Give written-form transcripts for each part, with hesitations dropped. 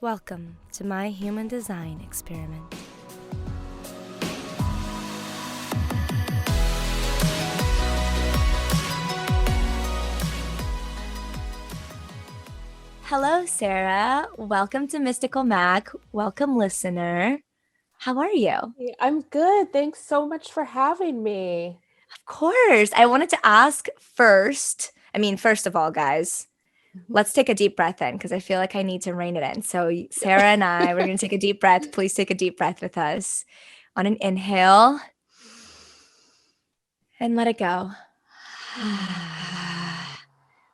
Welcome to my human design experiment. Hello, Sarah. Welcome to Mystical Mac. Welcome, listener. How are you? I'm good. Thanks so much for having me. Of course. I wanted to ask first of all, guys, let's take a deep breath in because I feel like I need to rein it in. So Sarah and we're going to take a deep breath. Please take a deep breath with us. On an inhale and let it go.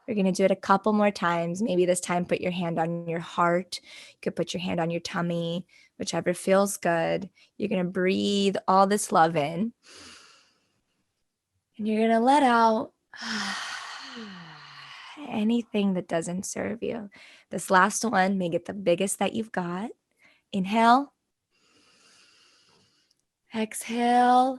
We're going to do it a couple more times. Maybe this time put your hand on your heart. You could put your hand on your tummy, whichever feels good. You're going to breathe all this love in. And you're going to let out anything that doesn't serve you. This last one, make it the biggest that you've got. Inhale. Exhale.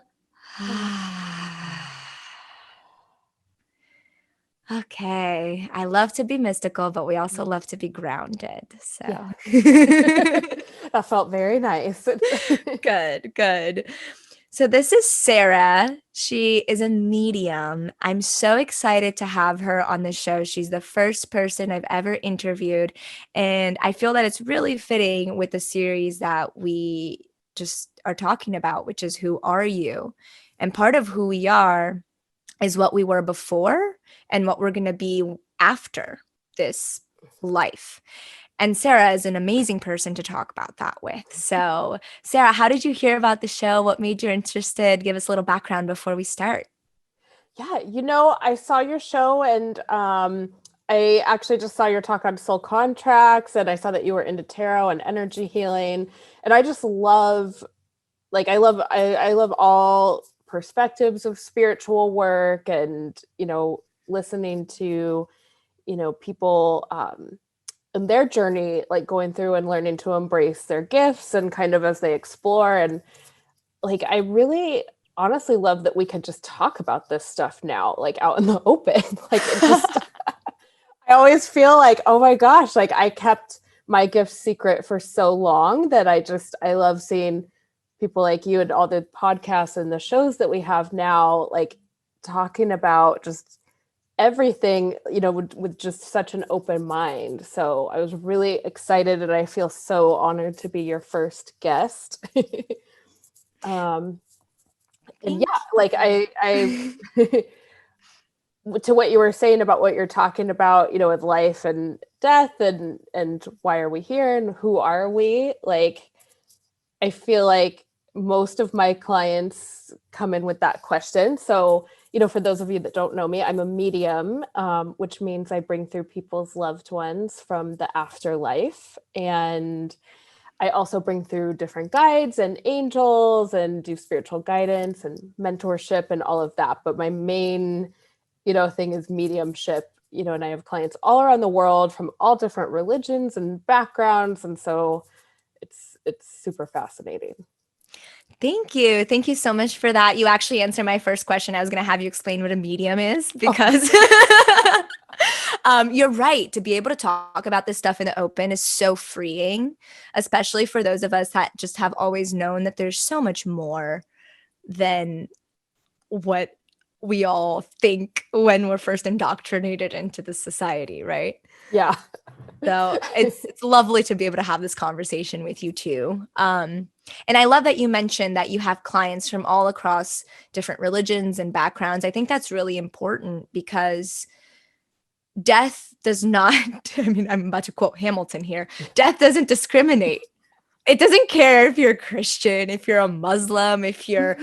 Okay. I love to be mystical, but we also love to be grounded. So Yeah. That felt very nice. Good. So this is Sarah. She is a medium. I'm so excited to have her on the show. She's the first person I've ever interviewed, and I feel that it's really fitting with the series that we just are talking about, which is who are you? And part of who we are is what we were before and what we're going to be after this life. And Sarah is an amazing person to talk about that with. So, Sarah, how did you hear about the show? What made you interested? Give us a little background before we start. Yeah, I saw your show and I actually just saw your talk on soul contracts, and I saw that you were into tarot and energy healing. And I just love, I love all perspectives of spiritual work, and, listening to, people in their journey, like going through and learning to embrace their gifts and kind of as they explore. And I really honestly love that we can just talk about this stuff now, like out in the open. I always feel like, oh my gosh, like I kept my gift secret for so long that I love seeing people like you and all the podcasts and the shows that we have now, like talking about just everything, with just such an open mind. So I was really excited, and I feel so honored to be your first guest. And yeah, like I to what you were saying about what you're talking about, with life and death and why are we here and who are we? Like, I feel like most of my clients come in with that question. So, for those of you that don't know me, I'm a medium, which means I bring through people's loved ones from the afterlife. And I also bring through different guides and angels and do spiritual guidance and mentorship and all of that. But my main, thing is mediumship, and I have clients all around the world from all different religions and backgrounds. And so it's super fascinating. Thank you. Thank you so much for that. You actually answered my first question. I was going to have you explain what a medium is because you're right. To be able to talk about this stuff in the open is so freeing, especially for those of us that just have always known that there's so much more than what we all think when we're first indoctrinated into the society, right? Yeah. So it's lovely to be able to have this conversation with you too. And I love that you mentioned that you have clients from all across different religions and backgrounds. I think that's really important because death does not, I'm about to quote Hamilton here. Death doesn't discriminate. It doesn't care if you're a Christian, if you're a Muslim, if you're,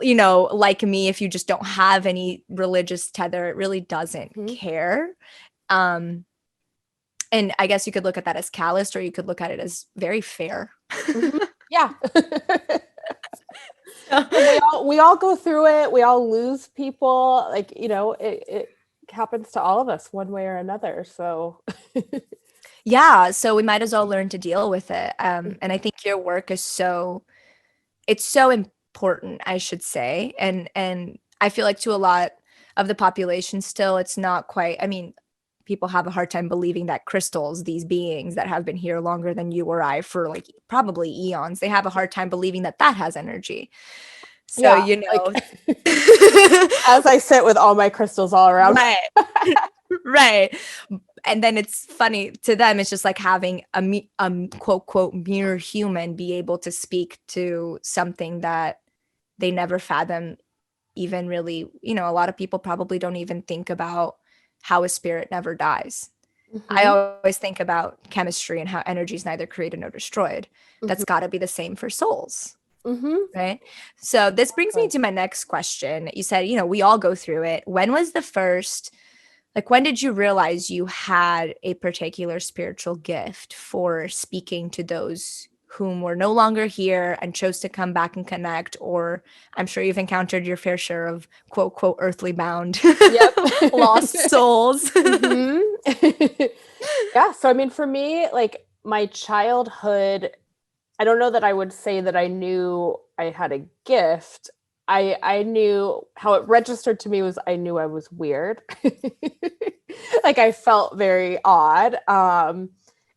like me, if you just don't have any religious tether, it really doesn't care. And I guess you could look at that as calloused, or you could look at it as very fair. Yeah. we all go through it. We all lose people. Like, it happens to all of us one way or another. So yeah. So we might as well learn to deal with it. And I think your work is it's so important, I should say. And I feel like to a lot of the population still, it's not quite, people have a hard time believing that crystals, these beings that have been here longer than you or I for like probably eons, they have a hard time believing that that has energy. So, Yeah, you like know, as I sit with all my crystals all around. right, right. And then it's funny to them, it's just like having a quote, quote, mere human be able to speak to something that they never fathom even really, you know, a lot of people probably don't even think about how a spirit never dies. I Mhm, always think about chemistry and how energy is neither created nor destroyed. That's mhm, got to be the same for souls, mhm. right? So this brings me Exactly. to my next question. You said, you know, we all go through it. When was the first, like, when did you realize you had a particular spiritual gift for speaking to those whom were no longer here and chose to come back and connect? Or I'm sure you've encountered your fair share of quote, quote, earthly bound Yep. lost souls. Mhm. Yeah, so I mean, for me, like my childhood, I don't know that I would say that I knew I had a gift. I knew how it registered to me was I knew I was weird. Like I felt very odd. And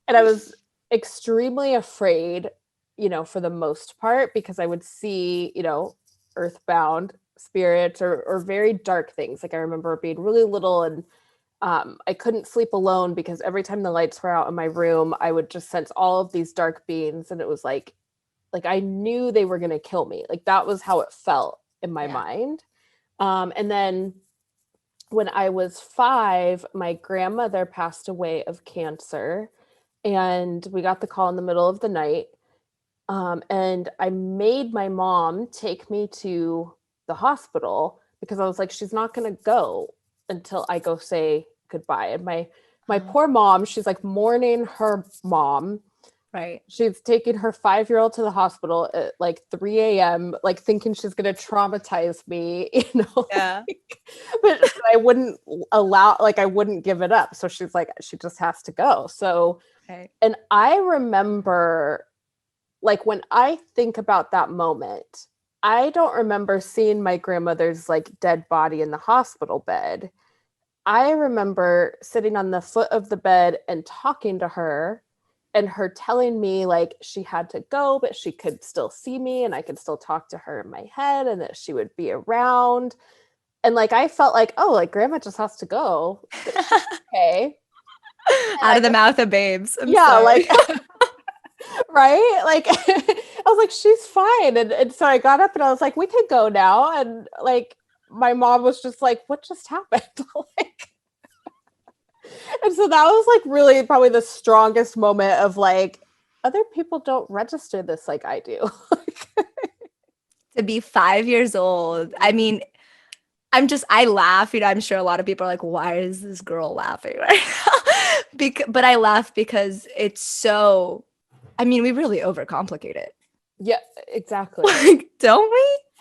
I was extremely afraid, you know, for the most part, because I would see, you know, earthbound spirits or very dark things. Like I remember being really little and I couldn't sleep alone because every time the lights were out in my room, I would just sense all of these dark beings, and it was like I knew they were going to kill me. Like that was how it felt in my Yeah. mind. And then when I was 5, my grandmother passed away of cancer, and we got the call in the middle of the night. And I made my mom take me to the hospital because I was like, she's not going to go until I go say goodbye. And my poor mom, she's like mourning her mom. Right. She's taking her 5-year-old to the hospital at like 3 a.m., like thinking she's going to traumatize me, you know, Yeah. but I wouldn't allow, like, I wouldn't give it up. So she's like, she just has to go. So, Right. and I remember, like, when I think about that moment, I don't remember seeing my grandmother's like dead body in the hospital bed. I remember sitting on the foot of the bed and talking to her, and her telling me like she had to go, but she could still see me and I could still talk to her in my head and that she would be around. And like I felt like, oh, like grandma just has to go. Okay. And Out I of the just, mouth of babes. I'm yeah, like sorry. right? Like I was like, she's fine. And so I got up and I was like, we could go now. And like my mom was just like, what just happened? Like, and so that was like really probably the strongest moment of like, other people don't register this like I do. To be 5 years old. I mean, I laugh, you know, I'm sure a lot of people are like, why is this girl laughing right now? But I laugh because it's so, I mean, we really overcomplicate it. Yeah, exactly. Like, don't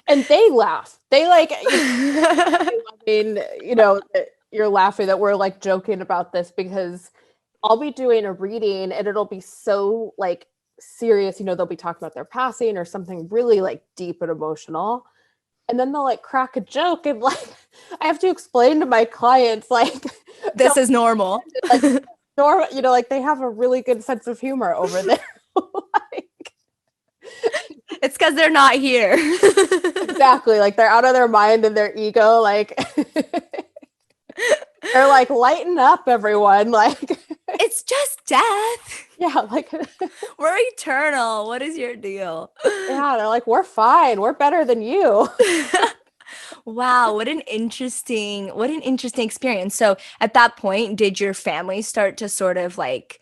And they laugh. They like, you know, we? I mean, you know, you're laughing that we're like joking about this because I'll be doing a reading and it'll be so like serious, you know, they'll be talking about their passing or something really like deep and emotional. And then they'll like crack a joke and like I have to explain to my clients like This is normal. like normal, you know, like they have a really good sense of humor over there. Like, It's because they're not here. exactly. Like they're out of their mind and their ego. Like they're like, lighten up, everyone. Like, It's just death. yeah, like, We're eternal. What is your deal? yeah, they're like, we're fine. We're better than you. Wow, what an interesting experience. So at that point, did your family start to sort of like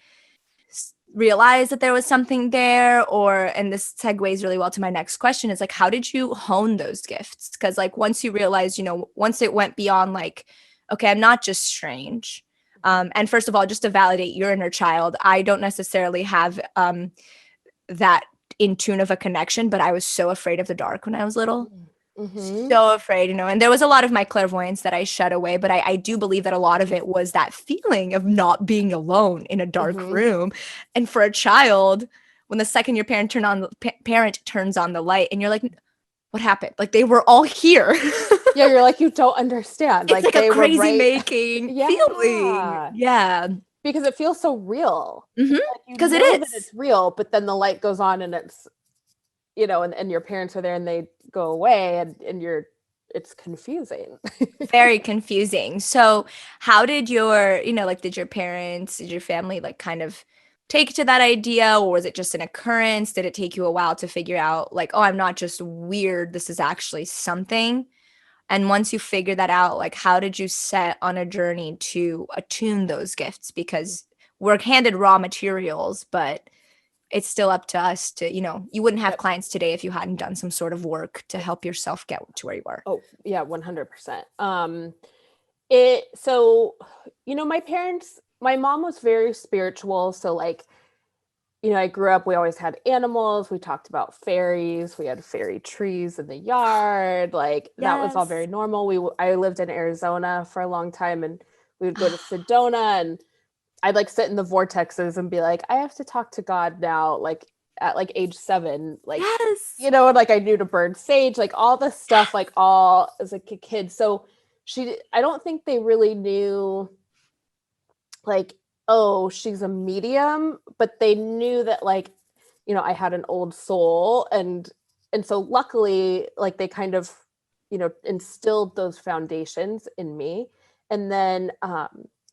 realize that there was something there? Or, and this segues really well to my next question, is like, how did you hone those gifts? Because like once you realize, you know, once it went beyond like, okay, I'm not just strange. And first of all, just to validate your inner child, I don't necessarily have that in tune of a connection, but I was so afraid of the dark when I was little. Mm-hmm. So afraid, you know, and there was a lot of my clairvoyance that I shut away, but I do believe that a lot of it was that feeling of not being alone in a dark Mm-hmm. room. And for a child, when the second your parent turns on the light and you're like, what happened? Like they were all here. Yeah, you're like, you don't understand. It's Like like a they were crazy right. making feeling. Yeah. Yeah. Because it feels so real. Mhm. Like you 'Cause it know that is. it's real, but then the light goes on and it's, and your parents are there and they go away and it's confusing. Very confusing. So, how did your, like, did your parents, did your family, like, kind of take to that idea, or was it just an occurrence? Did it take you a while to figure out, like, oh, I'm not just weird, this is actually something? And once you figure that out, like, how did you set on a journey to attune those gifts? Because we're handed raw materials, but it's still up to us to, you wouldn't have Yep. clients today if you hadn't done some sort of work to help yourself get to where you are. Oh, yeah, 100%. It so my parents, my mom was very spiritual, so like, I grew up, we always had animals, we talked about fairies, we had fairy trees in the yard, like that was all Yes. very normal. I lived in Arizona for a long time, and we would go to Sedona, and I'd like sit in the vortexes and be like, I have to talk to God now, like at like age 7, like, Yes. and like I knew to burn sage, like all this stuff, like all as a kid. So I don't think they really knew, like, oh, she's a medium, but they knew that, like, I had an old soul, and so luckily, like, they kind of, instilled those foundations in me. And then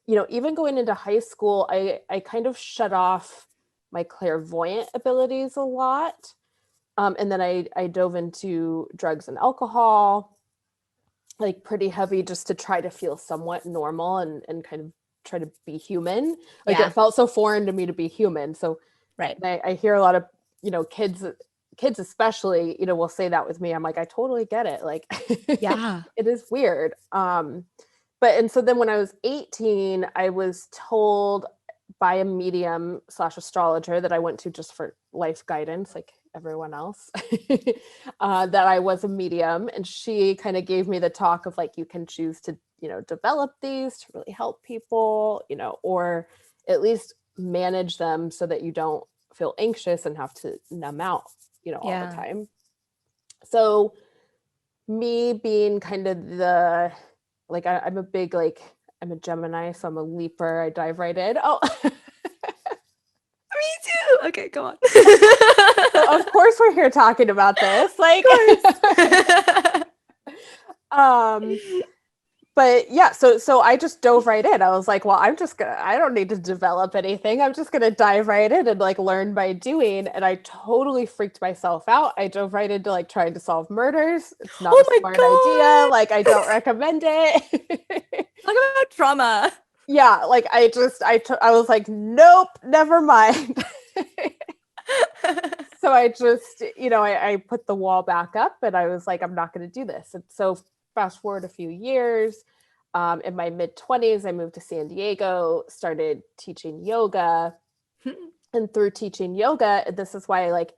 even going into high school, I kind of shut off my clairvoyant abilities a lot. And then I dove into drugs and alcohol, like pretty heavy, just to try to feel somewhat normal and kind of try to be human. Like Yeah. it felt so foreign to me to be human. So Right. I hear a lot of, kids especially, will say that with me. I'm like, I totally get it. Like Yeah. it is weird. And so then when I was 18, I was told by a medium slash astrologer that I went to just for life guidance, like everyone else, that I was a medium. And she kind of gave me the talk of like, you can choose to, develop these to really help people, or at least manage them so that you don't feel anxious and have to numb out, all the Yeah. time. So me being kind of the, like, I'm a big, like, I'm a Gemini, so I'm a leaper. I dive right in. Oh, Me too. Okay, go on. so of course we're here talking about this. Like, um, but yeah, so I just dove right in. I was like, well, I don't need to develop anything. I'm just gonna dive right in and like learn by doing. And I totally freaked myself out. I dove right into like trying to solve murders. It's not Oh a my smart idea. Like, I god. don't recommend it. Talk about trauma. Yeah, like I was like, nope, never mind. So I just, I put the wall back up, and I was like, I'm not going to do this. And so fast forward a few years, in my mid-20s, I moved to San Diego, started teaching yoga. And through teaching yoga, this is why, like,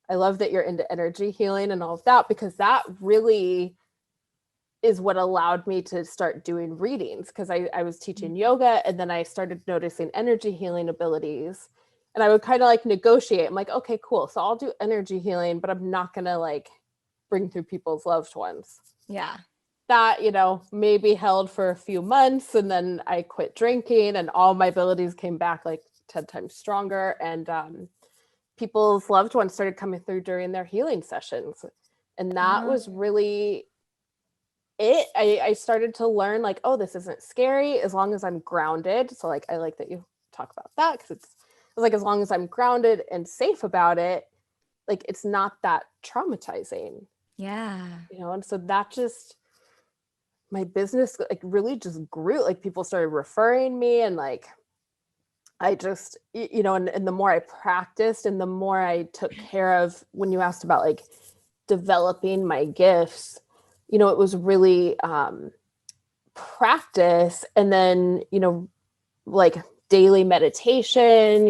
I love that you're into energy healing and all of that, because that really is what allowed me to start doing readings, because I was teaching yoga, and then I started noticing energy healing abilities, and I would kind of like negotiate. I'm like, okay, cool. So I'll do energy healing, but I'm not going to like bring through people's loved ones. Yeah. That, maybe held for a few months, and then I quit drinking and all my abilities came back like 10 times stronger. And people's loved ones started coming through during their healing sessions. And that was really it. I started to learn, like, oh, this isn't scary as long as I'm grounded. So like, I like that you talk about that, because it's like, as long as I'm grounded and safe about it, like, it's not that traumatizing. Yeah. And so that just, my business like really just grew. Like, people started referring me, and like, I just, and the more I practiced and the more I took care of, when you asked about like developing my gifts, it was really practice. And then, like daily meditation,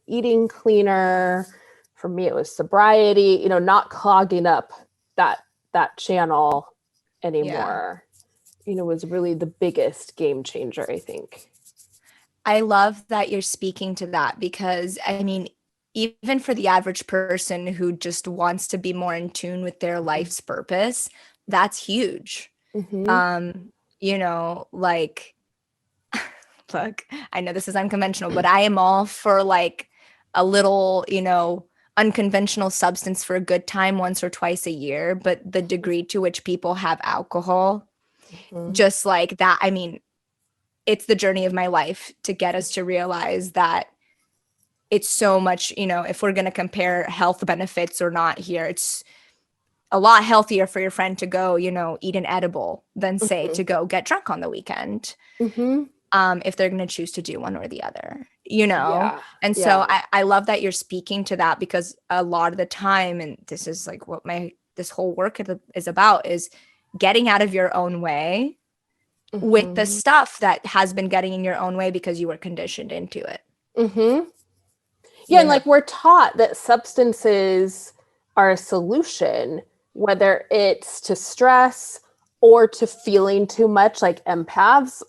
eating cleaner. For me, it was sobriety, not clogging up that channel anymore, was really the biggest game changer, I think. I love that you're speaking to that, because I mean, even for the average person who just wants to be more in tune with their life's purpose, that's huge. You know, like, look, I know this is unconventional, but I am all for like a little, you know, unconventional substance for a good time once or twice a year. But the degree to which people have alcohol, just like that, I mean, it's the journey of my life to get us to realize that it's so much, you know, if we're going to compare health benefits or not here, it's a lot healthier for your friend to go, you know, eat an edible than say to go get drunk on the weekend. If they're going to choose to do one or the other, you know? Yeah. And so I love that you're speaking to that, because a lot of the time, and this is like what this whole work is about, is getting out of your own way with the stuff that has been getting in your own way because you were conditioned into it. Yeah, and like we're taught that substances are a solution, whether it's to stress or to feeling too much, like empaths,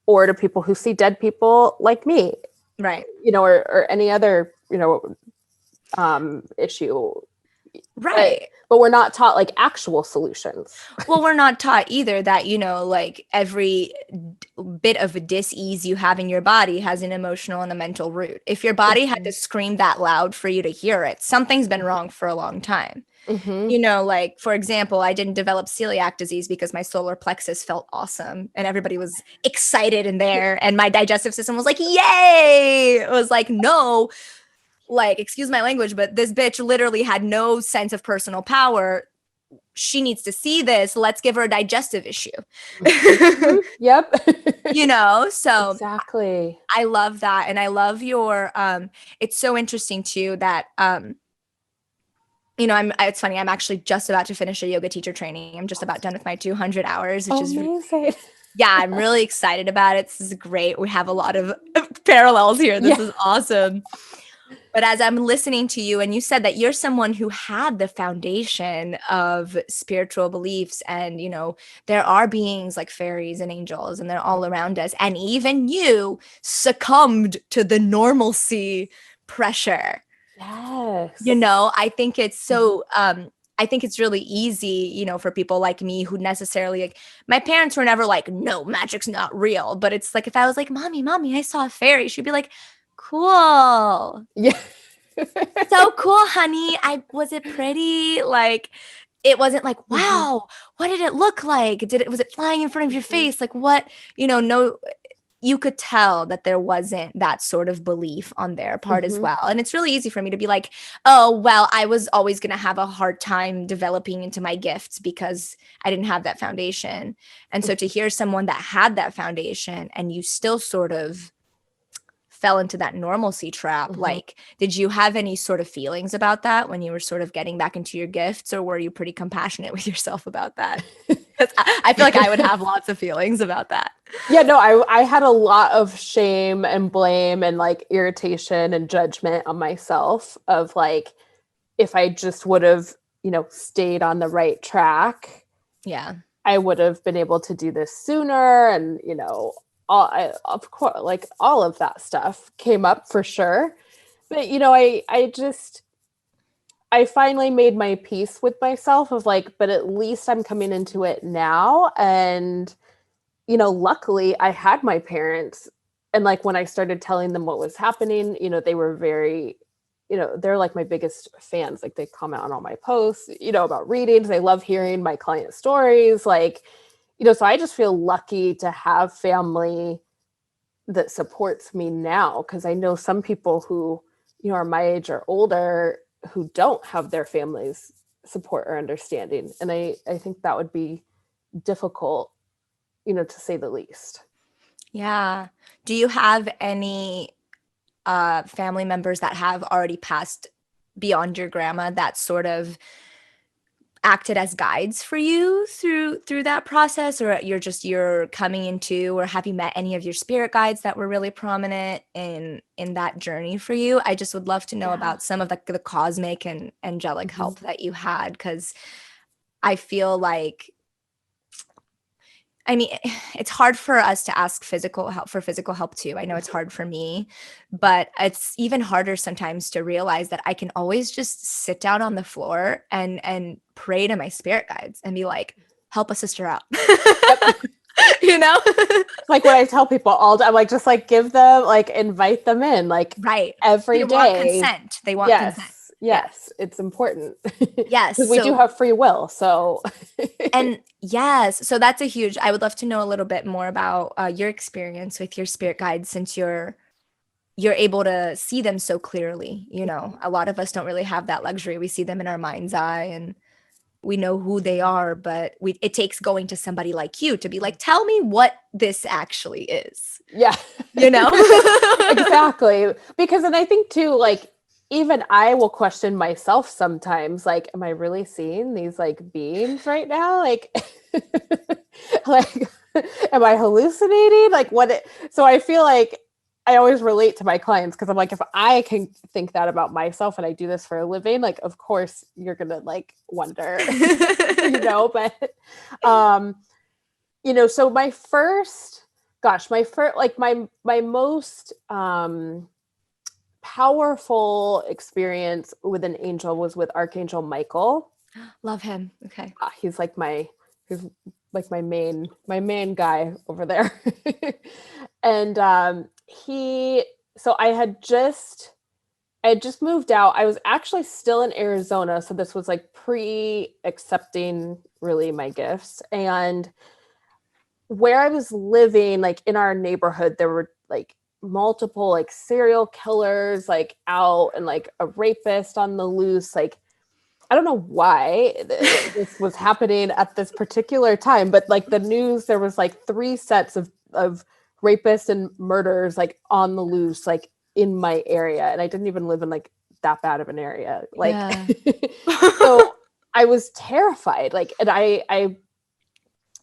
or to people who see dead people like me, Right. you know, or any other, you know, issue. Right. But we're not taught like actual solutions. Well, we're not taught either that, you know, like every bit of a dis-ease you have in your body has an emotional and a mental root. If your body had to scream that loud for you to hear it, something's been wrong for a long time. You know, like, for example, I didn't develop celiac disease because my solar plexus felt awesome and everybody was excited in there and my digestive system was like, yay! It was like, no, like, excuse my language, but this bitch literally had no sense of personal power. She needs to see this. Let's give her a digestive issue. Yep. You know, so exactly. I love that. And I love your, it's so interesting too that, you know, it's funny, I'm actually just about to finish a yoga teacher training. I'm just about done with my 200 hours, which is amazing. Yeah, I'm really excited about it. This is great. We have a lot of parallels here. This is awesome. But as I'm listening to you, and you said that you're someone who had the foundation of spiritual beliefs, and, you know, there are beings like fairies and angels, and they're all around us. And even you succumbed to the normalcy pressure. Yes. You know, I think it's so, I think it's really easy, you know, for people like me who necessarily, like, my parents were never like, no, magic's not real. But it's like, if I was like, mommy, I saw a fairy, she'd be like, cool. Yeah. So cool, honey. Was it pretty? Like, it wasn't like, wow, what did it look like? Was it flying in front of your face? Like, what, you know, no, you could tell that there wasn't that sort of belief on their part as well. And it's really easy for me to be like, oh, well, I was always going to have a hard time developing into my gifts because I didn't have that foundation. And so to hear someone that had that foundation and you still sort of fell into that normalcy trap, like, did you have any sort of feelings about that when you were sort of getting back into your gifts, or were you pretty compassionate with yourself about that? Because I feel like I would have lots of feelings about that. Yeah, no, I had a lot of shame and blame and like irritation and judgment on myself of like, if I just would have, you know, stayed on the right track, I would have been able to do this sooner. And, you know, of course, like all of that stuff came up for sure. But, you know, I finally made my peace with myself of like, but at least I'm coming into it now. And, you know, luckily I had my parents, and like when I started telling them what was happening, you know, they were very, you know, they're like my biggest fans. Like they comment on all my posts, you know, about readings. They love hearing my client stories. Like, you know, so I just feel lucky to have family that supports me now. Cause I know some people who, you know, are my age or older who don't have their family's support or understanding. And I think that would be difficult, you know, to say the least. Yeah. Do you have any family members that have already passed beyond your grandma that sort of acted as guides for you through that process, or you're coming into, or have you met any of your spirit guides that were really prominent in that journey for you? I just would love to know about some of the cosmic and angelic help that you had, because I feel like, I mean, it's hard for us to ask physical help too. I know it's hard for me, but it's even harder sometimes to realize that I can always just sit down on the floor and pray to my spirit guides and be like, help a sister out. Yep. You know? Like what I tell people all day, I'm like, just like give them, like invite them in, like Right. every They want day. consent. They want consent. Yes, Yes. yes, it's important Yes. because we do So, have free will. So and yes, so that's a huge, I would love to know a little bit more about your experience with your spirit guides, since you're able to see them so clearly. You know, a lot of us don't really have that luxury. We see them in our mind's eye and we know who they are, but it takes going to somebody like you to be like, tell me what this actually is, yeah, you know? exactly. Because, and I think too, like even I will question myself sometimes, like, am I really seeing these like beings right now? Like, like, am I hallucinating? Like, so I feel like I always relate to my clients because I'm like, if I can think that about myself and I do this for a living, like, of course you're gonna like wonder, but, um, so my most, powerful experience with an angel was with Archangel Michael. Love him. Okay. He's like he's like my main guy over there. And so I had just moved out. I was actually still in Arizona, so this was like pre-accepting really my gifts. And where I was living, like in our neighborhood, there were like multiple like serial killers like out, and like a rapist on the loose. Like I don't know why this was happening at this particular time, but like the news, there was like 3 sets of rapists and murders like on the loose, like in my area. And I didn't even live in like that bad of an area. Like, Yeah. so I was terrified. Like, and I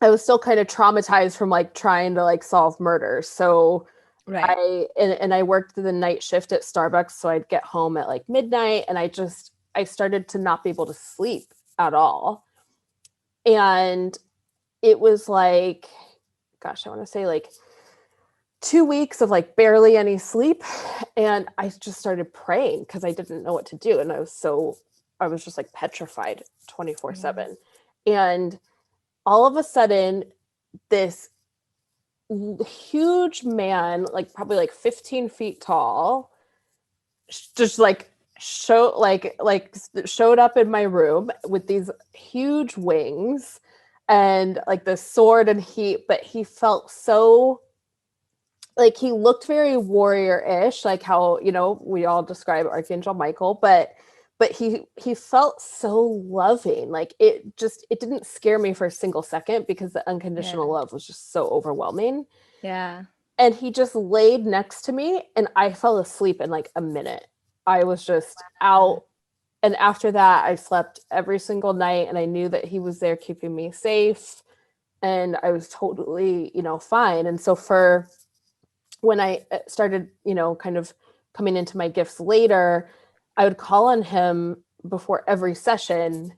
was still kind of traumatized from like trying to like solve murders. So Right. I worked the night shift at Starbucks, so I'd get home at like midnight, and I started to not be able to sleep at all. And it was like, gosh, I want to say like 2 weeks of like barely any sleep. And I just started praying because I didn't know what to do. And I was just like petrified 24/7. And all of a sudden, this huge man, like probably like 15 feet tall, just like showed up in my room with these huge wings and like the sword, and but he felt so, like, he looked very warrior-ish, like how we all describe Archangel Michael, but he felt so loving. Like it didn't scare me for a single second because the Yeah. unconditional love was just so overwhelming. Yeah. And he just laid next to me, and I fell asleep in like a minute. I was just out. And after that, I slept every single night, and I knew that he was there keeping me safe, and I was totally, fine. And so for when I started, kind of coming into my gifts later, I would call on him before every session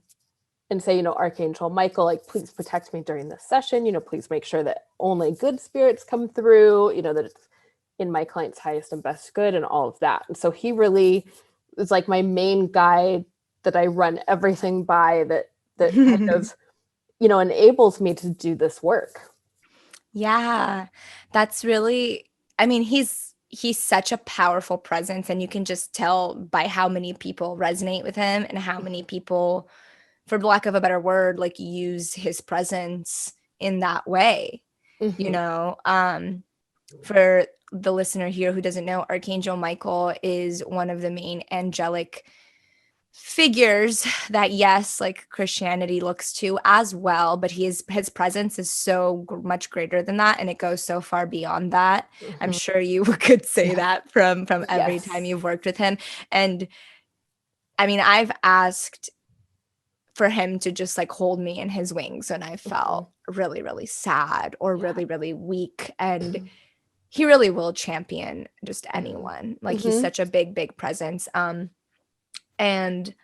and say, Archangel Michael, like, please protect me during this session, please make sure that only good spirits come through, that it's in my client's highest and best good, and all of that. And so he really is like my main guide that I run everything by, that kind of, enables me to do this work. Yeah. That's really, I mean, he's such a powerful presence, and you can just tell by how many people resonate with him and how many people, for lack of a better word, like use his presence in that way. You Mm-hmm. know, for the listener here who doesn't know, Archangel Michael is one of the main angelic figures that, yes, like Christianity looks to as well, but his presence is so much greater than that, and it goes so far beyond that. I'm Mm-hmm. sure you could say Yeah. that from every time Yes. you've worked with him. And I mean, I've asked for him to just like hold me in his wings when I Mm-hmm. felt really, really sad or Yeah. really, really weak. And he really will champion just Mm-hmm. anyone. Like, he's Mm-hmm. such a big, big presence. And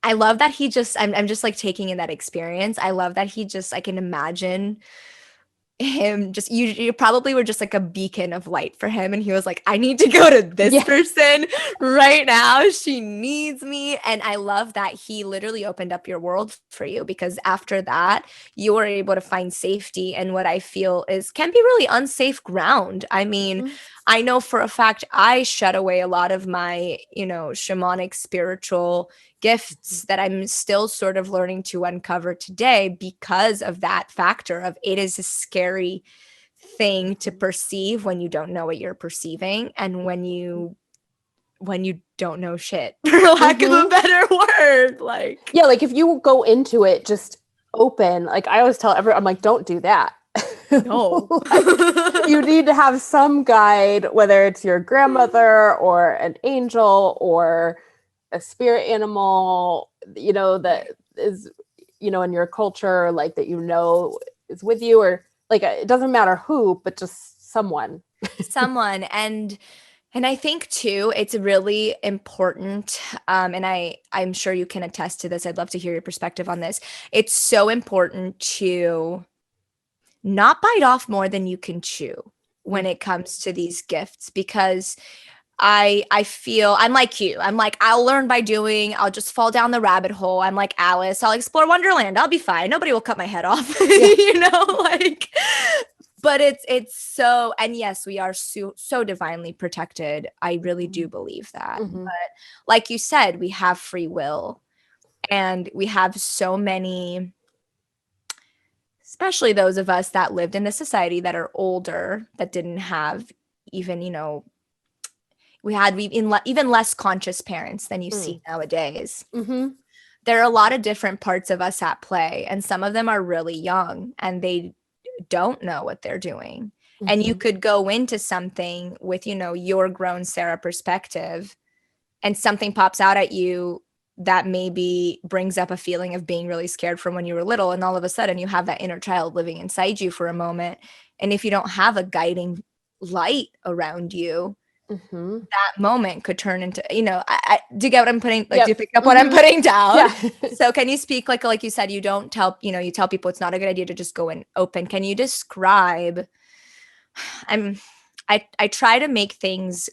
I love that I'm just like taking in that experience. I love that I can imagine him just you probably were just like a beacon of light for him, and he was like, I need to go to this Yeah. person right now, she needs me. And I love that he literally opened up your world for you, because after that you were able to find safety in what I feel is can be really unsafe ground. I mean, Mhm. I know for a fact I shut away a lot of my, shamanic spiritual gifts that I'm still sort of learning to uncover today because of that factor of it is a scary thing to perceive when you don't know what you're perceiving, and when you don't know shit, for lack of a Mhm. better word. Like, Yeah, like if you go into it just open, like I always tell everyone, I'm like, don't do that. no. Like, you need to have some guide, whether it's your grandmother or an angel or a spirit animal, that is, in your culture, like that, is with you, or like, it doesn't matter who, but just someone. Someone. And I think too, it's really important, and I'm sure you can attest to this. I'd love to hear your perspective on this. It's so important to not bite off more than you can chew when it comes to these gifts, because I feel I'm like you. I'm like, I'll learn by doing. I'll just fall down the rabbit hole. I'm like Alice. I'll explore Wonderland. I'll be fine. Nobody will cut my head off. Yeah. Like, but it's so, and yes, we are so divinely protected. I really do believe that. Mm-hmm. But like you said, we have free will, and we have so many, especially those of us that lived in a society that are older, that didn't have even, we had even less conscious parents than you see nowadays. Mm-hmm. There are a lot of different parts of us at play, and some of them are really young and they don't know what they're doing. And you Mm-hmm. could go into something with, your grown Sarah perspective, and something pops out at you that maybe brings up a feeling of being really scared from when you were little. And all of a sudden you have that inner child living inside you for a moment. And if you don't have a guiding light around you, Mm-hmm. that moment could turn into, do you get what I'm putting, like, do you Yep. pick up what I'm Mm-hmm. putting down? Yeah. So can you speak, like you said, you don't tell, you tell people it's not a good idea to just go and open. Can you describe, I'm, I try to make things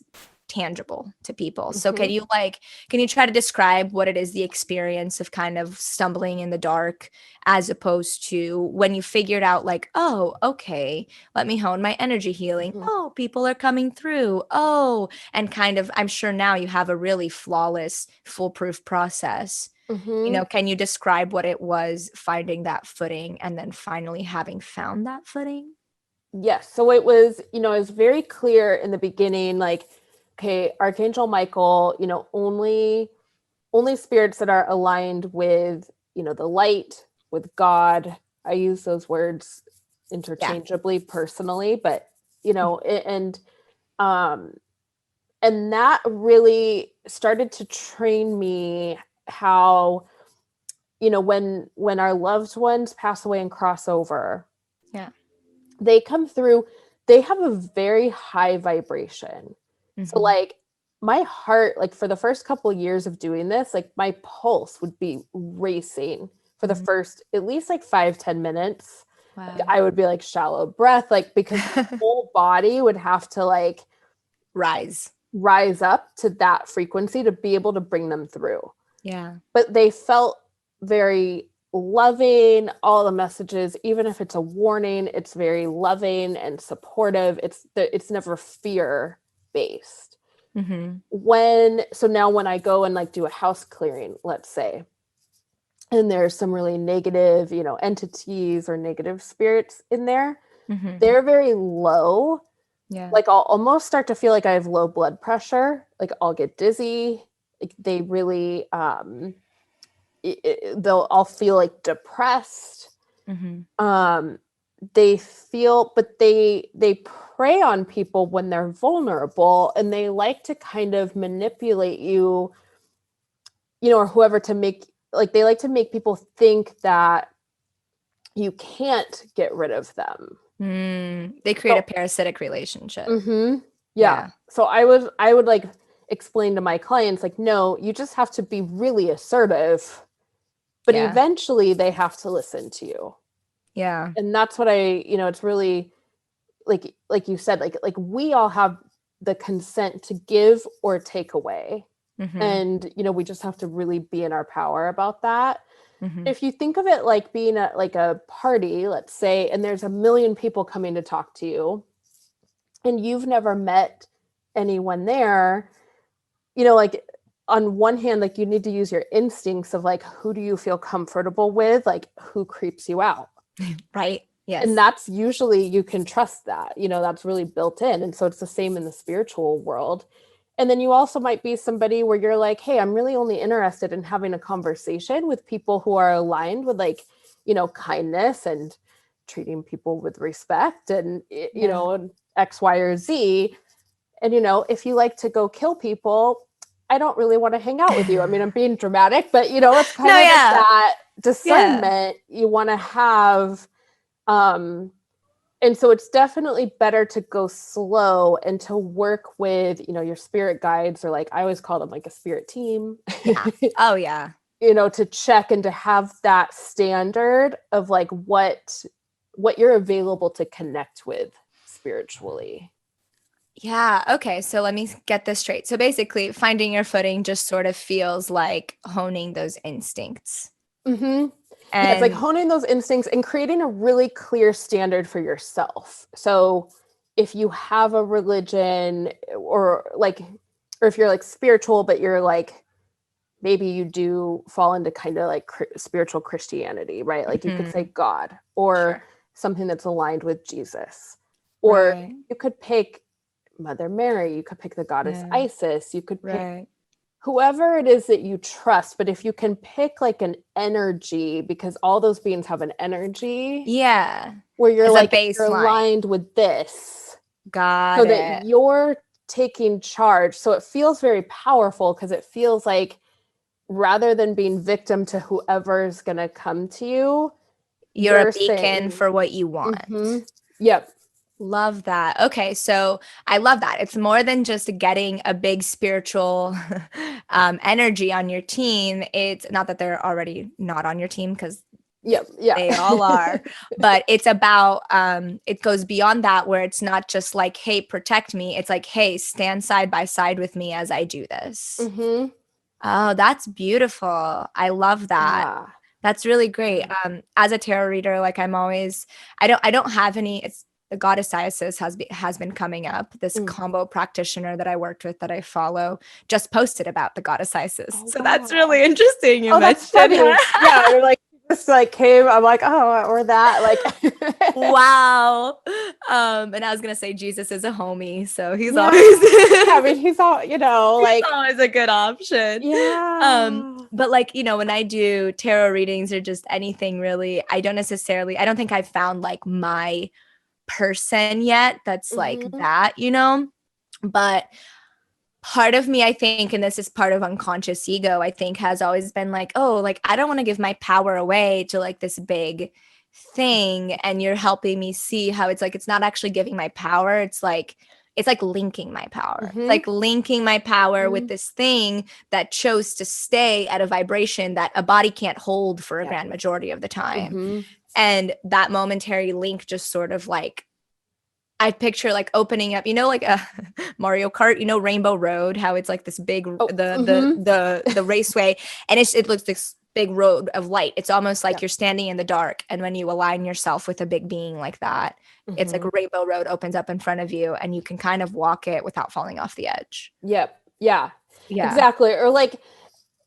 tangible to people. So Mm-hmm. can you try to describe what it is, the experience of kind of stumbling in the dark, as opposed to when you figured out, like, oh, okay, let me hone my energy healing. Mm-hmm. Oh, people are coming through. Oh, and kind of, I'm sure now you have a really flawless, foolproof process. Mm-hmm. Can you describe what it was finding that footing and then finally having found that footing? Yes. So it was very clear in the beginning, like, okay, Archangel Michael, only spirits that are aligned with, the light, with God. I use those words Yeah. interchangeably personally, but, um, and that really started to train me how, when our loved ones pass away and cross over, Yeah. they come through, they have a very high vibration. So Mm-hmm. like my heart, like for the first couple of years of doing this, like my pulse would be racing for the Mm-hmm. first at least like 5-10 minutes. Like Wow. I would be like shallow breath, like because my whole body would have to like Rise. rise up to that frequency to be able to bring them through. Yeah. But they felt very loving. All the messages, even if it's a warning, it's very loving and supportive. It's never fear based. Mm-hmm. So now when I go and like do a house clearing, let's say, and there's some really negative, entities or negative spirits in there, Mm-hmm. they're very low. Yeah. Like I'll almost start to feel like I have low blood pressure. Like I'll get dizzy. Like they really I'll feel like depressed. Mm-hmm. um they feel, but they prey on people when they're vulnerable, and they like to kind of manipulate you, or whoever, to make, like, they like to make people think that you can't get rid of them. They create a So parasitic relationship. mm-hmm, yeah. Yeah. So I would like explain to my clients, like, no, you just have to be really assertive, but Yeah. eventually they have to listen to you. Yeah. And that's what it's really like you said, like we all have the consent to give or take away. Mm-hmm. And, we just have to really be in our power about that. Mm-hmm. If you think of it like being at like a party, let's say, and there's a million people coming to talk to you, and you've never met anyone there, like on one hand, like you need to use your instincts of like, who do you feel comfortable with? Like who creeps you out? Right. And Yes. that's usually, you can trust that, that's really built in. And so it's the same in the spiritual world. And then you also might be somebody where you're like, hey, I'm really only interested in having a conversation with people who are aligned with like, kindness and treating people with respect and, Yeah. X, Y, or Z. And, if you like to go kill people, I don't really want to hang out with you. I mean, I'm being dramatic, but, it's kind No, of like yeah. that Yeah. discernment you want to have. And so it's definitely better to go slow and to work with, your spirit guides, or like I always call them like a spirit team, Yeah. Oh, yeah. to check and to have that standard of like what you're available to connect with spiritually. Yeah. Okay. So let me get this straight. So basically, finding your footing just sort of feels like honing those instincts. Mm-hmm. Yeah, it's like And honing those instincts and creating a really clear standard for yourself. So if you have a religion, or like, or if you're like spiritual, but you're like, maybe you do fall into kind of like spiritual Christianity, right? Like you could say mhm, God, or sure. something that's aligned with Jesus. Or Right. you could pick Mother Mary, you could pick the goddess Yeah. Isis, you could pick Right. whoever it is that you trust. But if you can pick like an energy, because all those beings have an energy Yeah. where you're As a like, you're baseline. aligned with this, so Got that it. you're taking charge. So it feels very powerful, because it feels like, rather than being victim to whoever's going to come to you, You're a you're beacon saying, for what you mm-hmm, want. yep. Love that. Okay, so I love that. It's more than just getting a big spiritual energy on your team. It's not that they're already not on your team, because Yep. Yeah. they all are, but it's about it goes beyond that, where it's not just like, hey, protect me. It's like, hey, stand side by side with me as I do this. Mm-hmm. Oh, that's beautiful. I love that. Yeah. That's really great. Yeah. As a tarot reader, like I don't have any. It's the goddess Isis has been coming up. This Mm. combo practitioner that I worked with, that I follow, just posted about the goddess Isis. Oh, So that's wow. really interesting. You Oh, that's mentioned funny. her. Yeah. You're like, just like came, I'm like, oh, or that. Like, Wow. And I was gonna say Jesus is a homie, so he's yeah. always Yeah. I mean, he's all, he's like, always a good option. yeah. But like, when I do tarot readings or just anything really, I don't think I've found like my person yet that's like Mm-hmm. that. But part of me, I think, and this is part of unconscious ego, I think, has always been like, oh, like I don't want to give my power away to like this big thing. And you're helping me see how it's like, it's not actually giving my power. It's like linking my power. It's Mm-hmm. like linking my power with Mm-hmm. this thing that chose to stay at a vibration that a body can't hold for a Yeah. grand majority of the time. Mm-hmm. And that momentary link just sort of like, I picture like opening up, like a Mario Kart, Rainbow Road, how it's like this big Oh, mm-hmm. the raceway, and it looks this big road of light. It's almost like Yeah. you're standing in the dark, and when you align yourself with a big being like that, it's like Mm-hmm. a rainbow road opens up in front of you, and you can kind of walk it without falling off the edge. Yep. Yeah. Yeah. Exactly. Or like,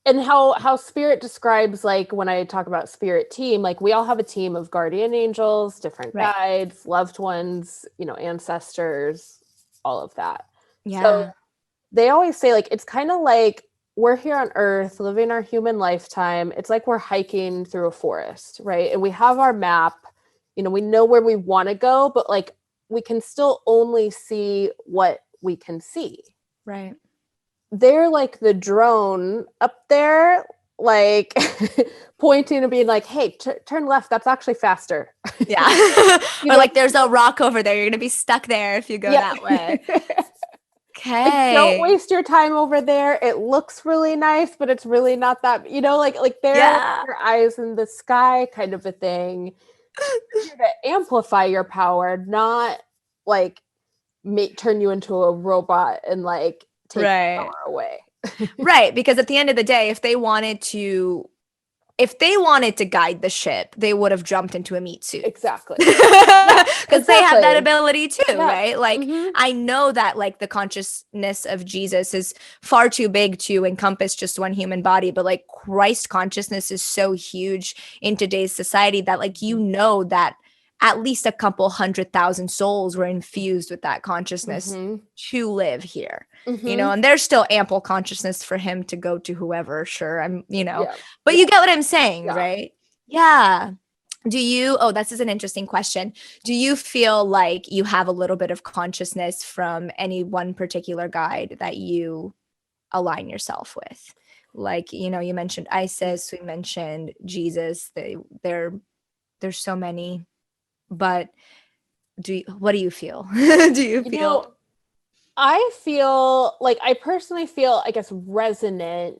and how spirit describes, like when I talk about spirit team, like we all have a team of guardian angels, different Right. guides, loved ones, ancestors, all of that. So Yeah. they always say, like, it's kind of like we're here on earth living our human lifetime. It's like we're hiking through a forest, right? And we have our map, we know where we want to go, but like we can still only see what we can see. Right. They're like the drone up there, like pointing and being like, hey, turn left, that's actually faster. Yeah. you Or know like there's a rock over there. You're gonna be stuck there if you go yeah. that way. Like, don't Okay. waste your time over there. It looks really nice, but it's really not that, like they're Yeah. your eyes in the sky kind of a thing. We're here to amplify your power, not like turn you into a robot and like take your Right. power away. Right. Because at the end of the day, if they wanted to guide the ship, they would have jumped into a meat suit. Exactly. Yeah, Because they have that exactly. ability too, Yeah. right? Like, I know that like the consciousness of Jesus is far too big to encompass just one human body, but like Christ consciousness is so huge in today's society that like you know that at least a couple 100,000 souls were infused with that consciousness to live here. You know, and there's still ample consciousness for him to go to whoever, sure. But you get what I'm saying, right? Yeah. This is an interesting question. Do you feel like you have a little bit of consciousness from any one particular guide that you align yourself with? Like, you know, you mentioned ISIS, we mentioned Jesus. There's so many, but what do you feel? Do you feel? I feel like I personally feel, I guess, resonant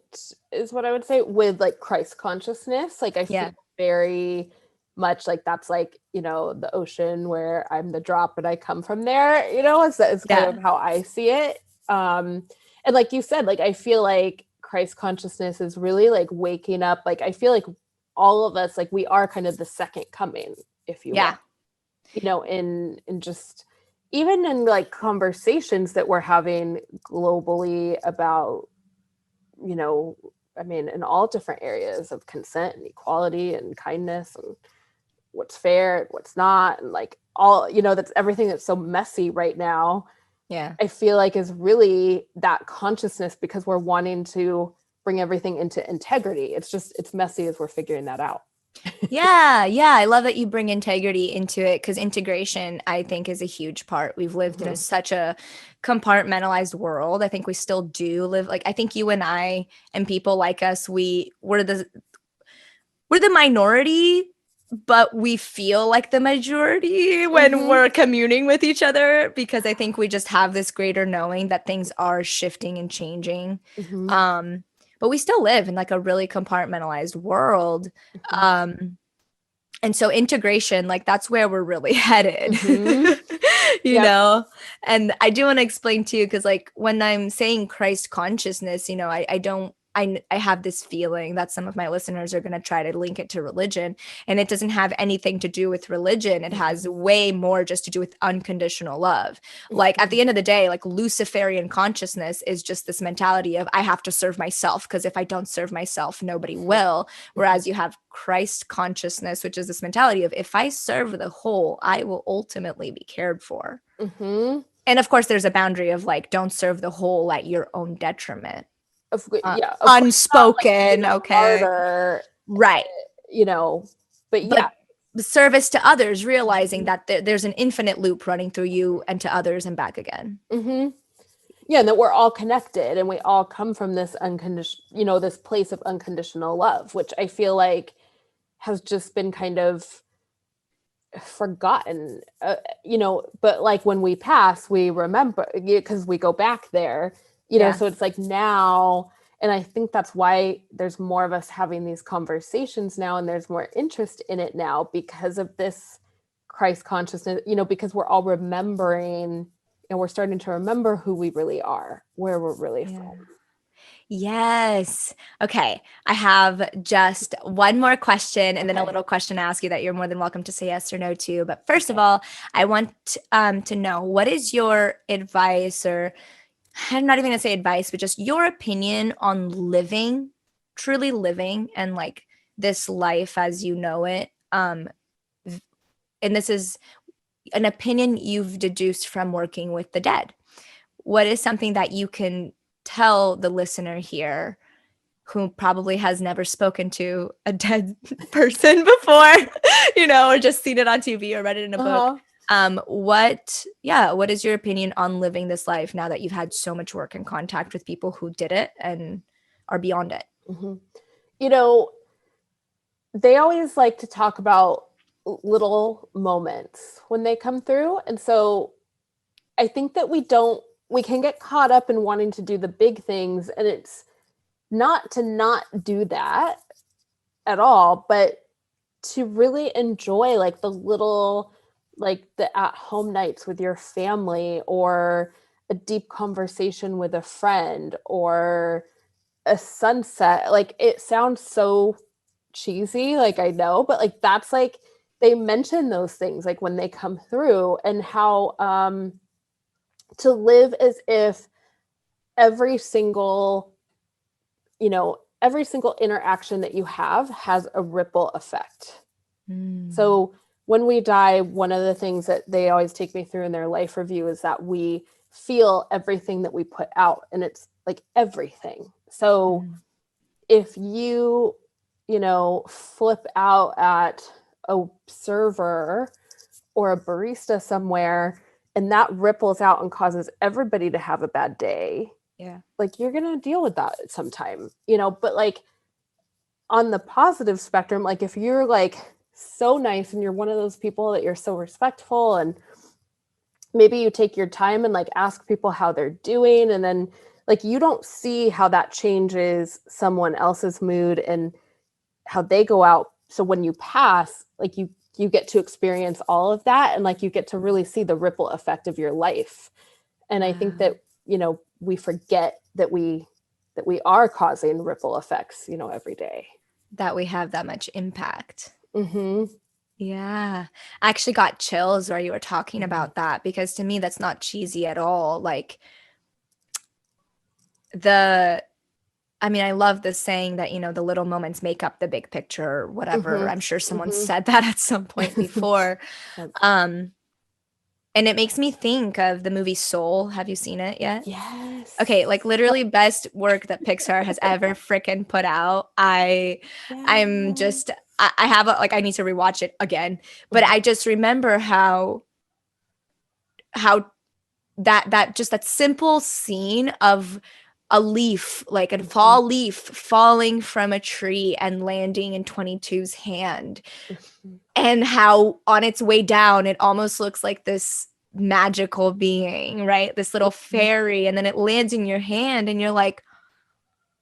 is what I would say with like Christ consciousness. Like I feel very much like that's like, you know, the ocean where I'm the drop and I come from there, you know, it's kind of how I see it. And like you said, like I feel like Christ consciousness is really like waking up. Like I feel like all of us, like we are kind of the second coming, if you will, you know, in just even in like conversations that we're having globally about, you know, I mean, in all different areas of consent and equality and kindness and what's fair and what's not, and like all, you know, that's everything that's so messy right now. Yeah. I feel like is really that consciousness because we're wanting to bring everything into integrity. It's messy as we're figuring that out. Yeah, I love that you bring integrity into it because integration, I think, is a huge part. We've lived in such a compartmentalized world. I think we still do live like I think you and I and people like us, we're the minority, but we feel like the majority when we're communing with each other because I think we just have this greater knowing that things are shifting and changing. But we still live in like a really compartmentalized world. And so integration, like that's where we're really headed, you know? And I do want to explain too, because like when I'm saying Christ consciousness, you know, I have this feeling that some of my listeners are going to try to link it to religion, and it doesn't have anything to do with religion. It has way more just to do with unconditional love. Like at the end of the day, like Luciferian consciousness is just this mentality of I have to serve myself because if I don't serve myself, nobody will. Whereas you have Christ consciousness, which is this mentality of if I serve the whole, I will ultimately be cared for. And of course, there's a boundary of like, don't serve the whole at your own detriment. Unspoken, like, okay, harder, right, you know, but service to others, realizing that there's an infinite loop running through you and to others and back again. Yeah, and that we're all connected and we all come from this unconditional, you know, this place of unconditional love, which I feel like has just been kind of forgotten, you know, but like when we pass, we remember because we go back there, you know, so it's like now, and I think that's why there's more of us having these conversations now and there's more interest in it now because of this Christ consciousness, you know, because we're all remembering and we're starting to remember who we really are, where we're really from. Yes. Okay. I have just one more question and then a little question to ask you that you're more than welcome to say yes or no to. But first of all, I want to know what is your advice, or I'm not even going to say advice, but just your opinion on living, truly living, and like this life as you know it. And this is an opinion you've deduced from working with the dead. What is something that you can tell the listener here who probably has never spoken to a dead person before, you know, or just seen it on TV or read it in a book? What is your opinion on living this life now that you've had so much work and contact with people who did it and are beyond it? You know, they always like to talk about little moments when they come through. And so I think that we can get caught up in wanting to do the big things, and it's not to not do that at all, but to really enjoy like the little, like the at home nights with your family, or a deep conversation with a friend, or a sunset. Like it sounds so cheesy, like I know, but like that's like they mention those things like when they come through, and how to live as if every single, every single interaction that you have has a ripple effect. Mm. So when we die, one of the things that they always take me through in their life review is that we feel everything that we put out, and it's like everything. So Mm. if you, flip out at a server or a barista somewhere, and that ripples out and causes everybody to have a bad day, Yeah. like you're going to deal with that sometime, but like on the positive spectrum, like if you're like so nice and you're one of those people that you're so respectful, and maybe you take your time and like ask people how they're doing, and then like you don't see how that changes someone else's mood and how they go out. So when you pass, like you get to experience all of that, and like you get to really see the ripple effect of your life. And I think Wow. that, we forget that we are causing ripple effects, every day. That we have that much impact. Mm-hmm. Yeah. I actually got chills while you were talking about that, because to me that's not cheesy at all. Like the I mean, I love the saying that, the little moments make up the big picture or whatever. Mm-hmm. I'm sure someone Mm-hmm. said that at some point before. Yep. Um, and it makes me think of the movie Soul. Have you seen it yet? Yes. Okay, like literally best work that Pixar has ever freaking put out. I'm Yeah. just I have a, like I need to rewatch it again, but I just remember how that just that simple scene of a leaf, like a Mm-hmm. fall leaf falling from a tree and landing in 22's hand, Mm-hmm. and how on its way down it almost looks like this magical being, right? This little fairy, and then it lands in your hand and you're like,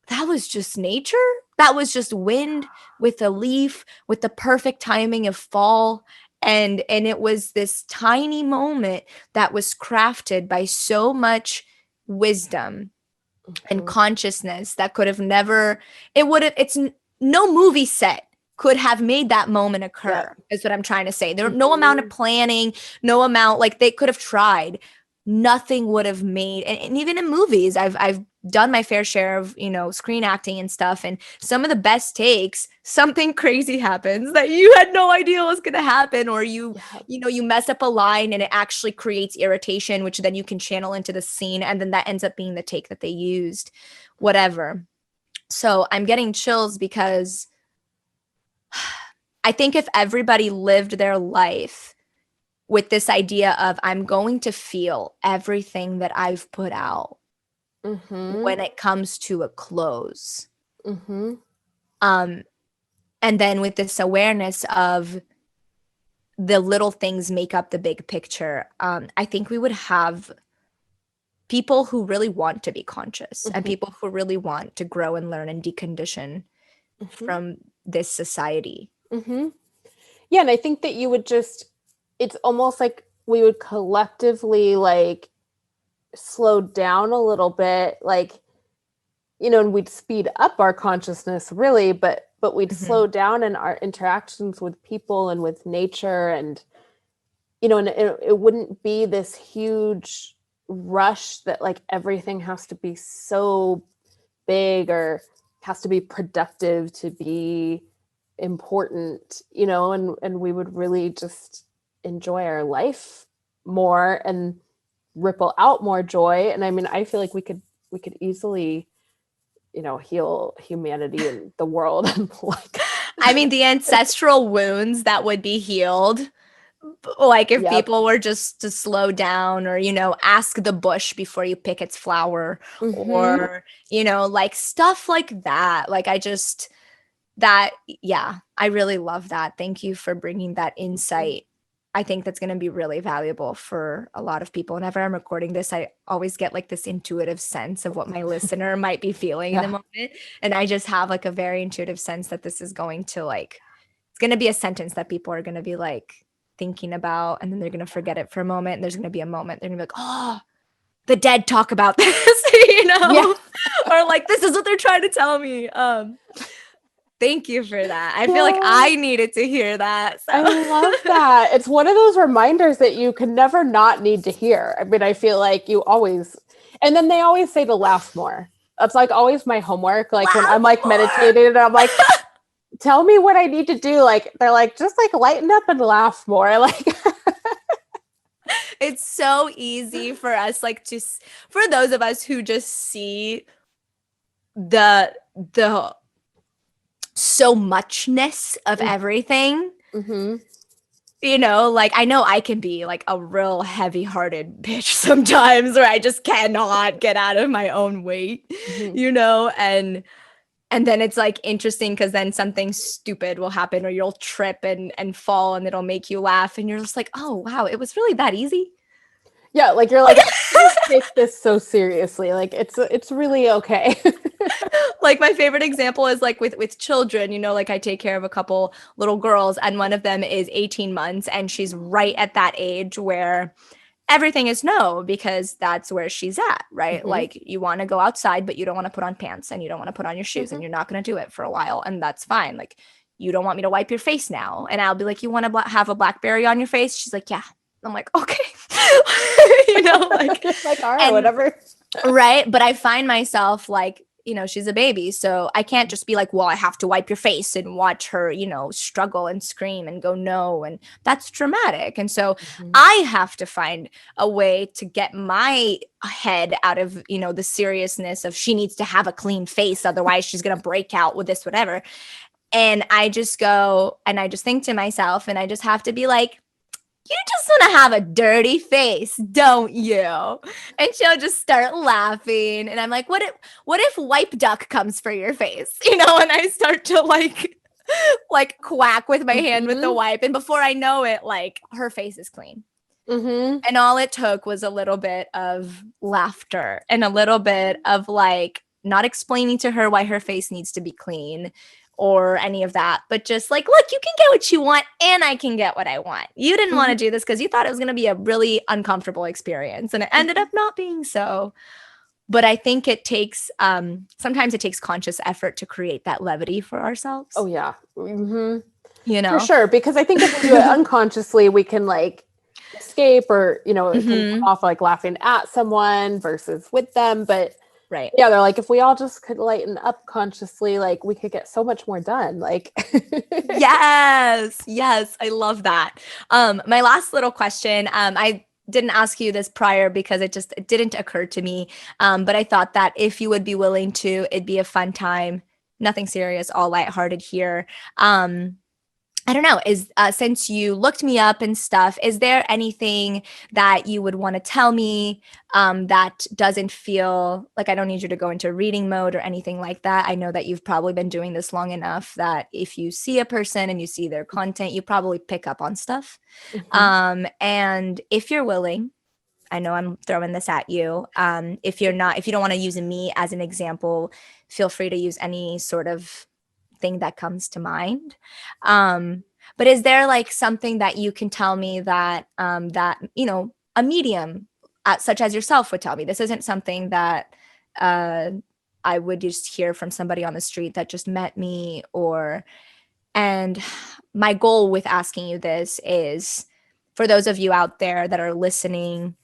that was just nature. That was just wind with a leaf with the perfect timing of fall. And it was this tiny moment that was crafted by so much wisdom and Mm-hmm. consciousness that could have never, it would have, no movie set could have made that moment Yep. occur, is what I'm trying to say. There no amount of Mm-hmm. planning, no amount, like they could have tried, nothing would have made. And even in movies, I've done my fair share of, screen acting and stuff, and some of the best takes, something crazy happens that you had no idea was going to happen, or Yep. you mess up a line and it actually creates irritation, which then you can channel into the scene, and then that ends up being the take that they used, whatever. So I'm getting chills because I think if everybody lived their life with this idea of I'm going to feel everything that I've put out Mm-hmm. when it comes to a close. Mm-hmm. Um, and then with this awareness of the little things make up the big picture, I think we would have people who really want to be conscious and Mm-hmm. people who really want to grow and learn and decondition Mm-hmm. from this society. Mm-hmm. Yeah, and I think that you would just, it's almost like we would collectively like slow down a little bit, like, and we'd speed up our consciousness really, but we'd Mhm. slow down in our interactions with people and with nature, and and it wouldn't be this huge rush that like everything has to be so big or has to be productive to be important, and we would really just enjoy our life more and ripple out more joy. And I mean, I feel like we could easily, heal humanity and the world and like I mean, the ancestral wounds that would be healed, like if yep. people were just to slow down, or ask the bush before you pick its flower, Mm-hmm. or like stuff like that. Like I just that yeah, I really love that. Thank you for bringing that insight. I think that's going to be really valuable for a lot of people. Whenever I'm recording this, I always get like this intuitive sense of what my listener might be feeling in the Yeah. moment, and I just have like a very intuitive sense that this is going to like It's going to be a sentence that people are going to be like thinking about, and then they're going to forget it for a moment. And there's going to be a moment they're going to be like, oh, the dead talk about this, Yeah. or like, this is what they're trying to tell me. Thank you for that. I feel like Yeah. I needed to hear that. So. I love that. It's one of those reminders that you can never not need to hear. I mean, I feel like you always, and then they always say to laugh more. That's like always my homework. Like when I'm like meditating and I'm like, tell me what I need to do. Like they're like, just like lighten up and laugh more. Like it's so easy for us, like for those of us who just see the so muchness of everything. Mm-hmm. You know, like I know I can be like a real heavy-hearted bitch sometimes where I just cannot get out of my own weight, you know, and then it's like interesting because then something stupid will happen or you'll trip and fall and it'll make you laugh and you're just like, oh wow, it was really that easy. Yeah, like you're like, don't take this so seriously. Like it's really okay. Like my favorite example is like with children, you know, like I take care of a couple little girls and one of them is 18 months and she's right at that age where everything is no, because that's where she's at, right? Mm-hmm. Like you want to go outside, but you don't want to put on pants and you don't want to put on your shoes and you're not going to do it for a while. And that's fine. Like you don't want me to wipe your face now. And I'll be like, you want to have a blackberry on your face? She's like, yeah. I'm like, okay. You know, like all right, whatever. Right. But I find myself like, you know, she's a baby. So I can't just be like, well, I have to wipe your face and watch her, you know, struggle and scream and go no. And that's traumatic. And so I have to find a way to get my head out of, you know, the seriousness of she needs to have a clean face. Otherwise she's going to break out with this, whatever. And I just go and I just think to myself and I just have to be like, you just want to have a dirty face, don't you? And she'll just start laughing. And I'm like, what if wipe duck comes for your face? You know, and I start to like quack with my hand with the wipe. And before I know it, like her face is clean. And all it took was a little bit of laughter and a little bit of like not explaining to her why her face needs to be clean or any of that, but just like, look, you can get what you want and I can get what I want. You didn't want to do this because you thought it was going to be a really uncomfortable experience and it ended up not being so. But I think it takes, sometimes it takes conscious effort to create that levity for ourselves. Oh yeah. You know, for sure. Because I think if we do it unconsciously, we can like escape or, you know, it can come off like laughing at someone versus with them. But right. Yeah, they're like, if we all just could lighten up consciously, like we could get so much more done. Like yes, I love that. My last little question, I didn't ask you this prior because it didn't occur to me. But I thought that if you would be willing to, it'd be a fun time. Nothing serious, all lighthearted here. I don't know, since you looked me up and stuff, is there anything that you would want to tell me that doesn't feel like, I don't need you to go into reading mode or anything like that. I know that you've probably been doing this long enough that if you see a person and you see their content, you probably pick up on stuff. And if you're willing, I know I'm throwing this at you. If you don't want to use me as an example, feel free to use any sort of thing that comes to mind. But is there like something that you can tell me that that, you know, a medium such as yourself would tell me? This isn't something that I would just hear from somebody on the street that just met me and my goal with asking you this is for those of you out there that are listening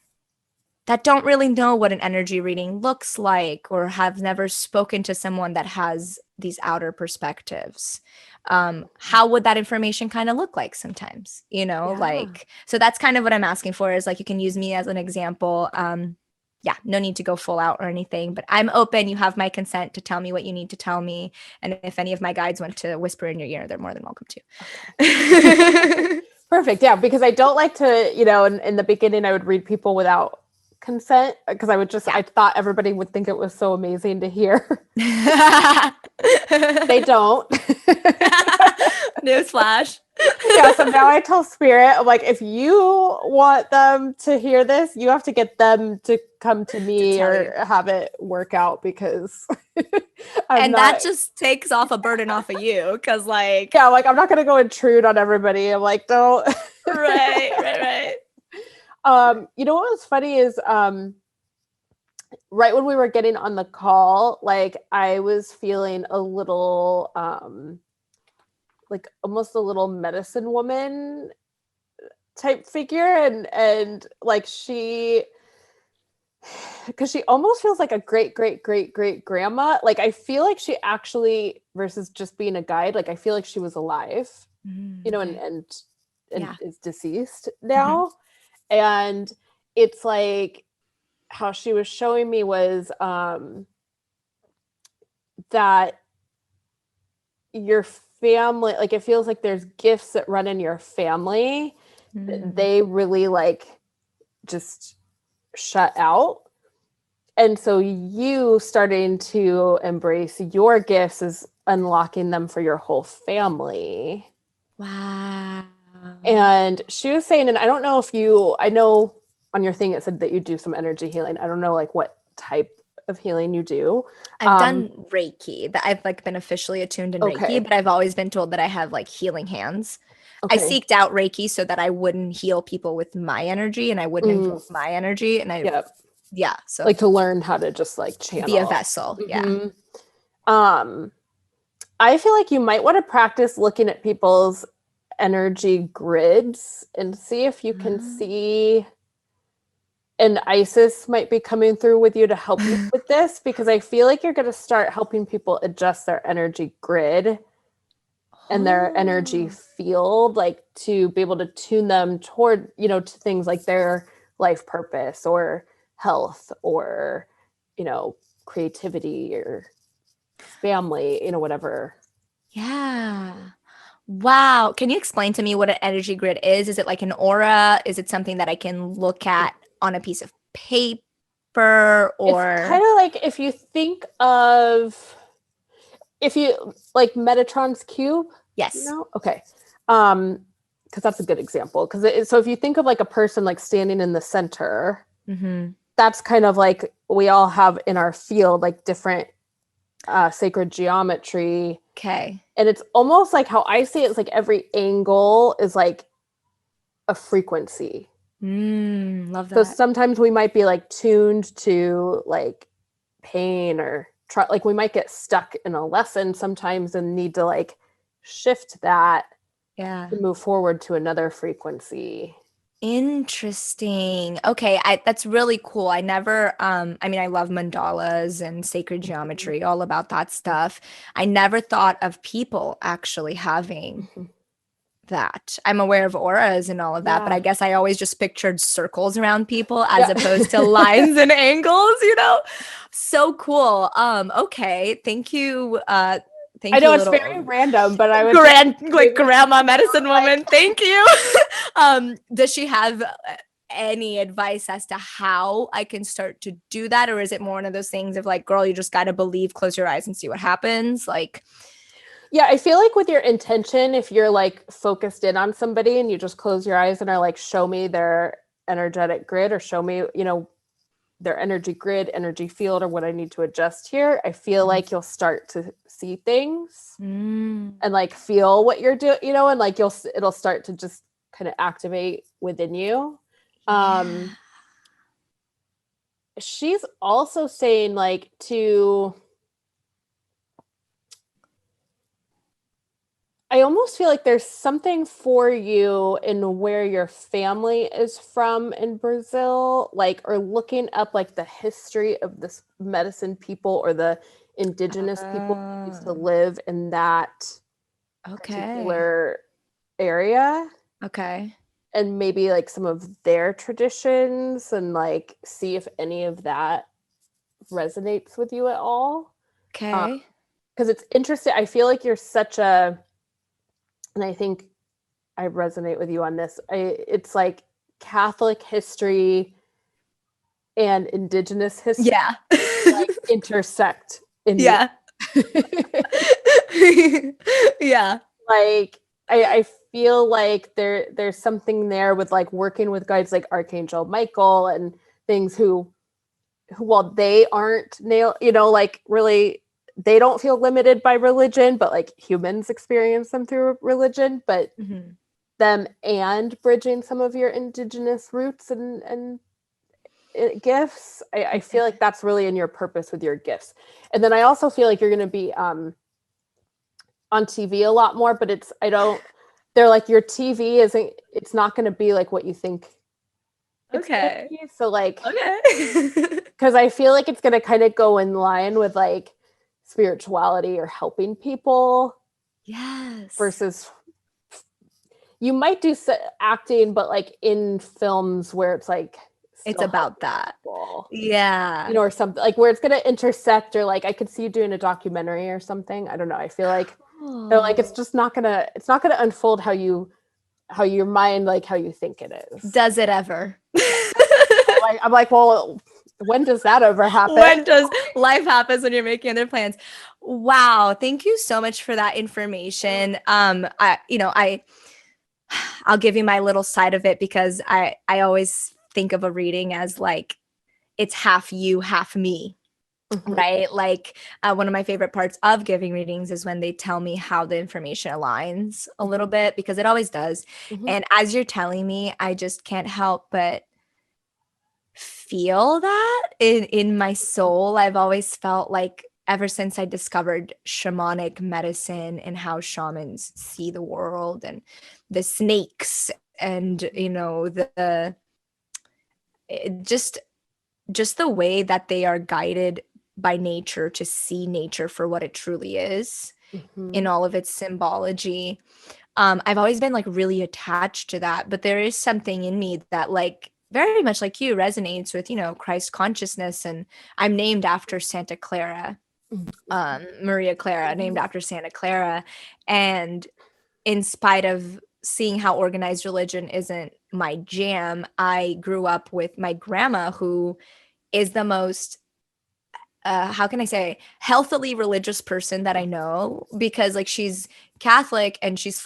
that don't really know what an energy reading looks like or have never spoken to someone that has these outer perspectives. How would that information kind of look like sometimes, you know, like, so that's kind of what I'm asking for is like, you can use me as an example. Yeah, no need to go full out or anything, but I'm open. You have my consent to tell me what you need to tell me. And if any of my guides want to whisper in your ear, they're more than welcome to. Okay. Perfect. Yeah. Because I don't like to, you know, in the beginning, I would read people without consent because I thought everybody would think it was so amazing to hear. They don't. Newsflash. Yeah, so now I tell Spirit, I'm like, if you want them to hear this, you have to get them to come to me or have it work out, because I'm And not. that just takes off a burden off of you, because like, Yeah, like I'm not gonna go intrude on everybody. I'm like, don't. right. You know what was funny is right when we were getting on the call, like I was feeling a little like almost a little medicine woman type figure, and like she, because she almost feels like a great grandma. Like I feel like she actually, versus just being a guide, like I feel like she was alive, you know, Okay. and Yeah. is deceased now. And it's like how she was showing me was that your family, like it feels like there's gifts that run in your family that they really like just shut out. And so you starting to embrace your gifts is unlocking them for your whole family. Wow. And she was saying, and I don't know if you, I know on your thing it said that you do some energy healing. I don't know like what type of healing you do. I've done Reiki. That I've like been officially attuned in Okay. Reiki, but I've always been told that I have like healing hands. I Okay. seeked out Reiki so that I wouldn't heal people with my energy and I wouldn't invoke my energy. And Yeah. So Like to learn how to just like be a channel. vessel. Yeah. I feel like you might want to practice looking at people's energy grids and see if you can see, and Isis might be coming through with you to help you with this, because I feel like you're going to start helping people adjust their energy grid and their energy field, like to be able to tune them toward, you know, to things like their life purpose or health or, you know, creativity or family, you know, whatever. Yeah. Wow. Can you explain to me what an energy grid is? Is it like an aura? Is it something that I can look at on a piece of paper, It's or kind of like if you think of, if you like Metatron's cube, you yes. know? Okay. Because that's a good example. Because so if you think of like a person like standing in the center, that's kind of like we all have in our field like different sacred geometry. Okay. And it's almost like how I see it, it's like every angle is like a frequency. Love So that. sometimes we might be like tuned to like pain or like we might get stuck in a lesson sometimes and need to like shift that Yeah. to move forward to another frequency. Interesting. Okay, that's really cool. I never I mean I love mandalas and sacred geometry, all about that stuff. I never thought of people actually having that. I'm aware of auras and all of that, but I Yeah. guess I always just pictured circles around people as Yeah. opposed to lines and angles, you know? So cool. Okay, thank you. I Thank you, know it's very little random, but I would say grand like maybe grandma medicine like, woman. Thank you. Does she have any advice as to how I can start to do that, or is it more one of those things of like, girl, you just got to believe, close your eyes and see what happens? Like, yeah, I feel like with your intention, if you're like focused in on somebody and you just close your eyes and are like, show me their energetic grid or show me, you know, their energy grid, energy field, or what I need to adjust here, I feel like you'll start to see things and like feel what you're doing, you know, and like it'll start to just kind of activate within you. She's also saying like to, I almost feel like there's something for you in where your family is from in Brazil, like, or looking up like the history of this medicine people or the indigenous people who used to live in that okay. particular area, Okay. and maybe like some of their traditions and like see if any of that resonates with you at all. Okay. Because it's interesting. I feel like you're such a, and I think I resonate with you on this. It's like Catholic history and indigenous history Yeah. like intersect in you. Yeah. Yeah. Like I feel like there's something there with like working with guides like Archangel Michael and things who while they aren't like really, they don't feel limited by religion, but like humans experience them through religion, but Mm-hmm. them and bridging some of your indigenous roots and gifts. I feel like that's really in your purpose with your gifts. And then I also feel like you're going to be on TV a lot more, but they're like your TV it's not going to be like what you think it's going to be. So like, Okay. because I feel like it's going to kind of go in line with like spirituality or helping people. Yes. Versus you might do acting, but like in films where it's like it's about that people, yeah, or something like where it's going to intersect, or like I could see you doing a documentary or something. I don't know, I feel like they're like it's not gonna unfold how your mind, like how you think it is. Does it ever? I'm like, well, when does that ever happen? When does life happens when you're making other plans? Wow, thank you so much for that information. I'll give you my little side of it, because I always think of a reading as like it's half you, half me. Mm-hmm. Right? Like one of my favorite parts of giving readings is when they tell me how the information aligns a little bit, because it always does. Mm-hmm. And as you're telling me, I just can't help but feel that in my soul. I've always felt like, ever since I discovered shamanic medicine and how shamans see the world and the snakes and, just the way that they are guided by nature to see nature for what it truly is, mm-hmm. in all of its symbology. I've always been like really attached to that, but there is something in me that like very much like you resonates with, Christ consciousness. And I'm named after Santa Clara, Maria Clara, named after Santa Clara. And in spite of seeing how organized religion isn't my jam, I grew up with my grandma, who is the most how can I say, healthily religious person that I know, because like she's Catholic and she's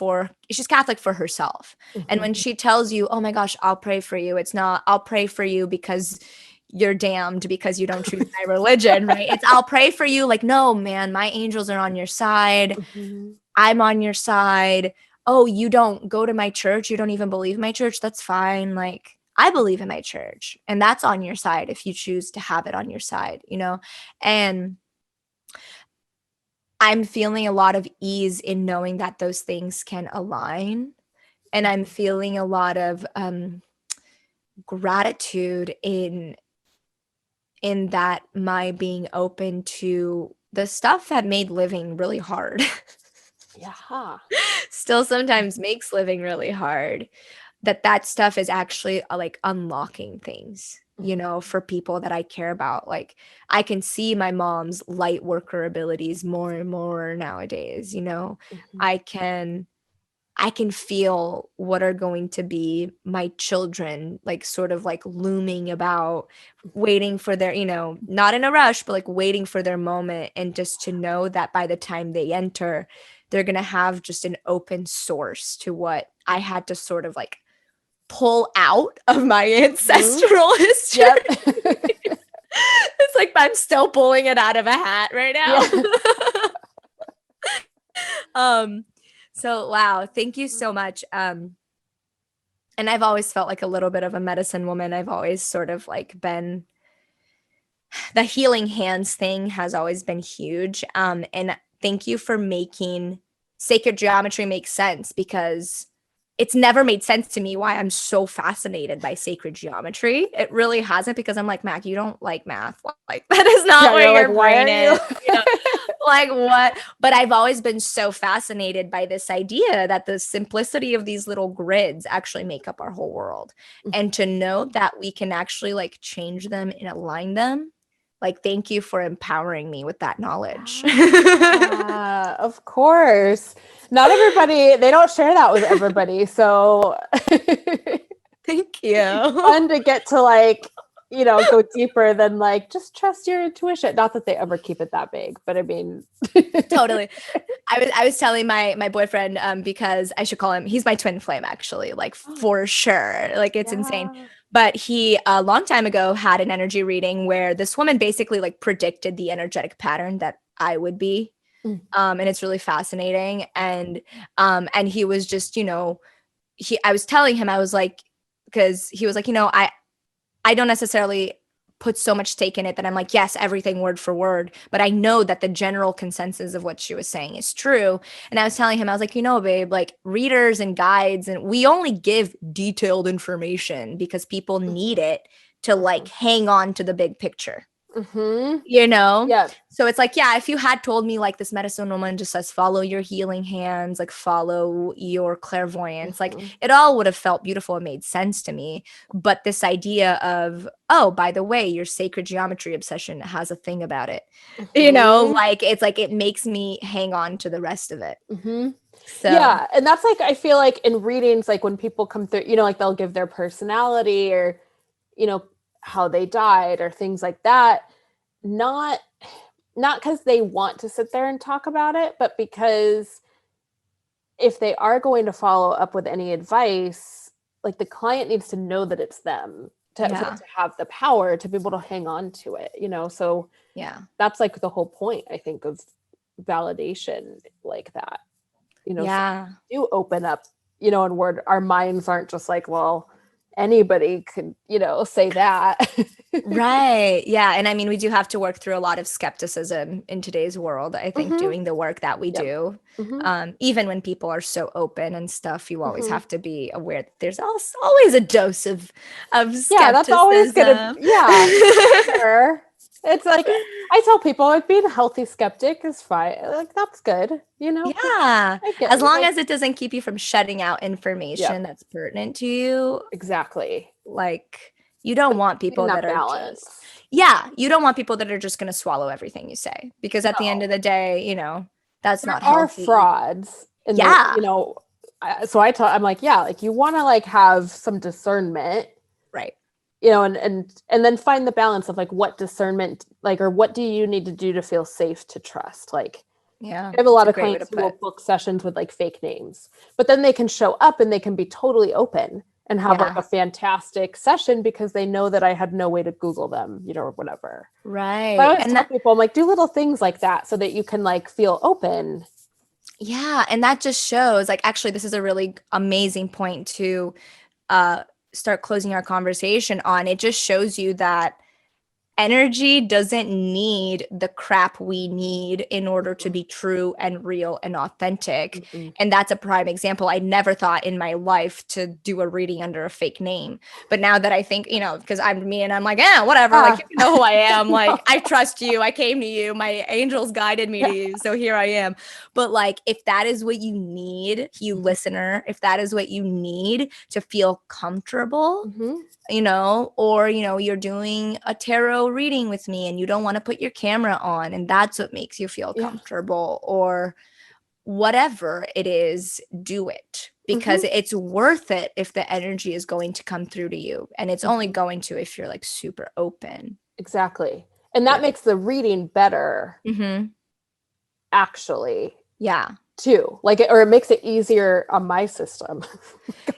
Catholic for herself. Mm-hmm. And when she tells you, oh my gosh, I'll pray for you, it's not, I'll pray for you because you're damned because you don't choose my religion, right? It's, I'll pray for you. Like, no, man, my angels are on your side. Mm-hmm. I'm on your side. Oh, you don't go to my church. You don't even believe my church. That's fine. Like, I believe in my church, and that's on your side if you choose to have it on your side, and I'm feeling a lot of ease in knowing that those things can align. And I'm feeling a lot of gratitude in that, my being open to the stuff that made living really hard. Yeah. Still sometimes makes living really hard. That stuff is actually like unlocking things, for people that I care about. Like I can see my mom's light worker abilities more and more nowadays, mm-hmm. I can feel what are going to be my children, like sort of like looming about, waiting for their, not in a rush, but like waiting for their moment. And just to know that by the time they enter, they're going to have just an open source to what I had to sort of like pull out of my ancestral mm-hmm. history. Yep. It's like I'm still pulling it out of a hat right now. Yeah. So wow, thank you so much. And I've always felt like a little bit of a medicine woman. I've always sort of like been, the healing hands thing has always been huge. And thank you for making sacred geometry make sense, because it's never made sense to me why I'm so fascinated by sacred geometry. It really hasn't, because I'm like, Mac, you don't like math. Like that is not where your brain is. Like what? But I've always been so fascinated by this idea that the simplicity of these little grids actually make up our whole world. Mm-hmm. And to know that we can actually like change them and align them. Like, thank you for empowering me with that knowledge. Yeah, of course. Not everybody, they don't share that with everybody. So thank you. Fun to get to like, go deeper than like just trust your intuition. Not that they ever keep it that big, but I mean, Totally. I was telling my boyfriend because I should call him, he's my twin flame actually, like for sure. Like it's insane. yeah. But he a long time ago had an energy reading where this woman basically like predicted the energetic pattern that I would be. Mm. And it's really fascinating. And he was just, I was telling him, I was like, because he was like, I don't necessarily put so much stake in it that I'm like, yes, everything word for word. But I know that the general consensus of what she was saying is true. And I was telling him, I was like, babe, like readers and guides, and we only give detailed information because people need it to like hang on to the big picture. Mm-hmm. Yeah. So it's like, yeah, if you had told me like this medicine woman just says follow your healing hands, like follow your clairvoyance, like it all would have felt beautiful and made sense to me. But this idea of, oh, by the way, your sacred geometry obsession has a thing about it, like it's like it makes me hang on to the rest of it. So yeah, and that's like I feel like in readings, like when people come through, like they'll give their personality or how they died or things like that, not because they want to sit there and talk about it, but because if they are going to follow up with any advice, like the client needs to know that it's them to have the power to be able to hang on to it, so yeah, that's like the whole point, I think, of validation like that, yeah. so do open up, and our minds aren't just like, well, anybody could, say that. Right. Yeah. And I mean, we do have to work through a lot of skepticism in today's world. I think doing the work that we do, even when people are so open and stuff, you always have to be aware that there's always a dose of skepticism. Yeah, that's always gonna, sure. It's like I tell people, like being a healthy skeptic is fine. Like that's good, Yeah. As long as it doesn't keep you from shutting out information that's pertinent to you. Exactly. Like you don't want people that are balance. You don't want people that are just going to swallow everything you say, because at the end of the day, that's not healthy. There are frauds. And so I'm like, like you want to like have some discernment. Right. And then find the balance of like what discernment, like, or what do you need to do to feel safe to trust? Like, yeah, I have a lot of clients who will book sessions with like fake names, but then they can show up and they can be totally open and have like a fantastic session because they know that I had no way to Google them, or whatever. Right. So I always tell people, I'm like, do little things like that so that you can like feel open. Yeah. And that just shows like, actually, this is a really amazing point to start closing our conversation on. It just shows you that energy doesn't need the crap we need in order to be true and real and authentic. And that's a prime example. I never thought in my life to do a reading under a fake name. But now that I think, because I'm me and I'm like, whatever, like, you know who I am. Like, I trust you. I came to you. My angels guided me to you. So here I am. But like, if that is what you need, you listener, if that is what you need to feel comfortable, or, you're doing a tarot reading with me and you don't want to put your camera on and that's what makes you feel comfortable, or whatever it is, do it because it's worth it if the energy is going to come through to you. And it's only going to if you're like super open. Exactly. And that makes the reading better. Actually. Yeah. Too, like or it makes it easier on my system.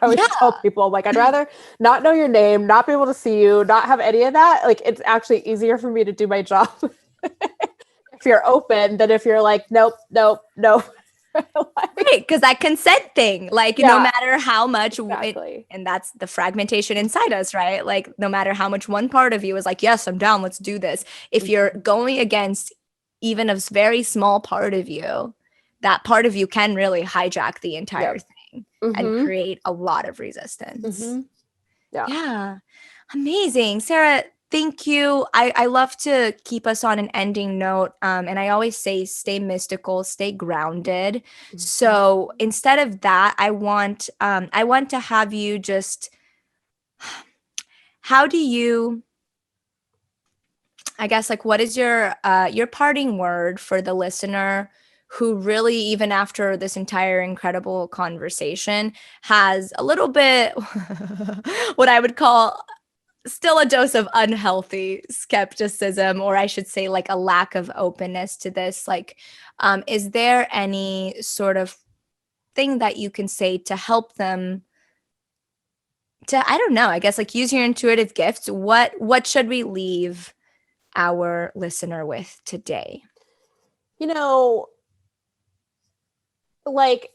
I would tell people, like, I'd rather not know your name, not be able to see you, not have any of that. Like, it's actually easier for me to do my job if you're open than if you're like, nope. Right, because that consent thing, like no matter how much and that's the fragmentation inside us, right? Like no matter how much one part of you is like, yes, I'm down, let's do this. If you're going against even a very small part of you, that part of you can really hijack the entire thing and create a lot of resistance. Yeah. Amazing. Sarah, thank you. I love to keep us on an ending note. And I always say, stay mystical, stay grounded. So instead of that, I want to have you just, how do you, I guess, like, what is your parting word for the listener who really, even after this entire incredible conversation, has a little bit what I would call still a dose of unhealthy skepticism, or I should say like a lack of openness to this. Like, is there any sort of thing that you can say to help them to, I don't know, I guess like use your intuitive gifts? What should we leave our listener with today? You know, like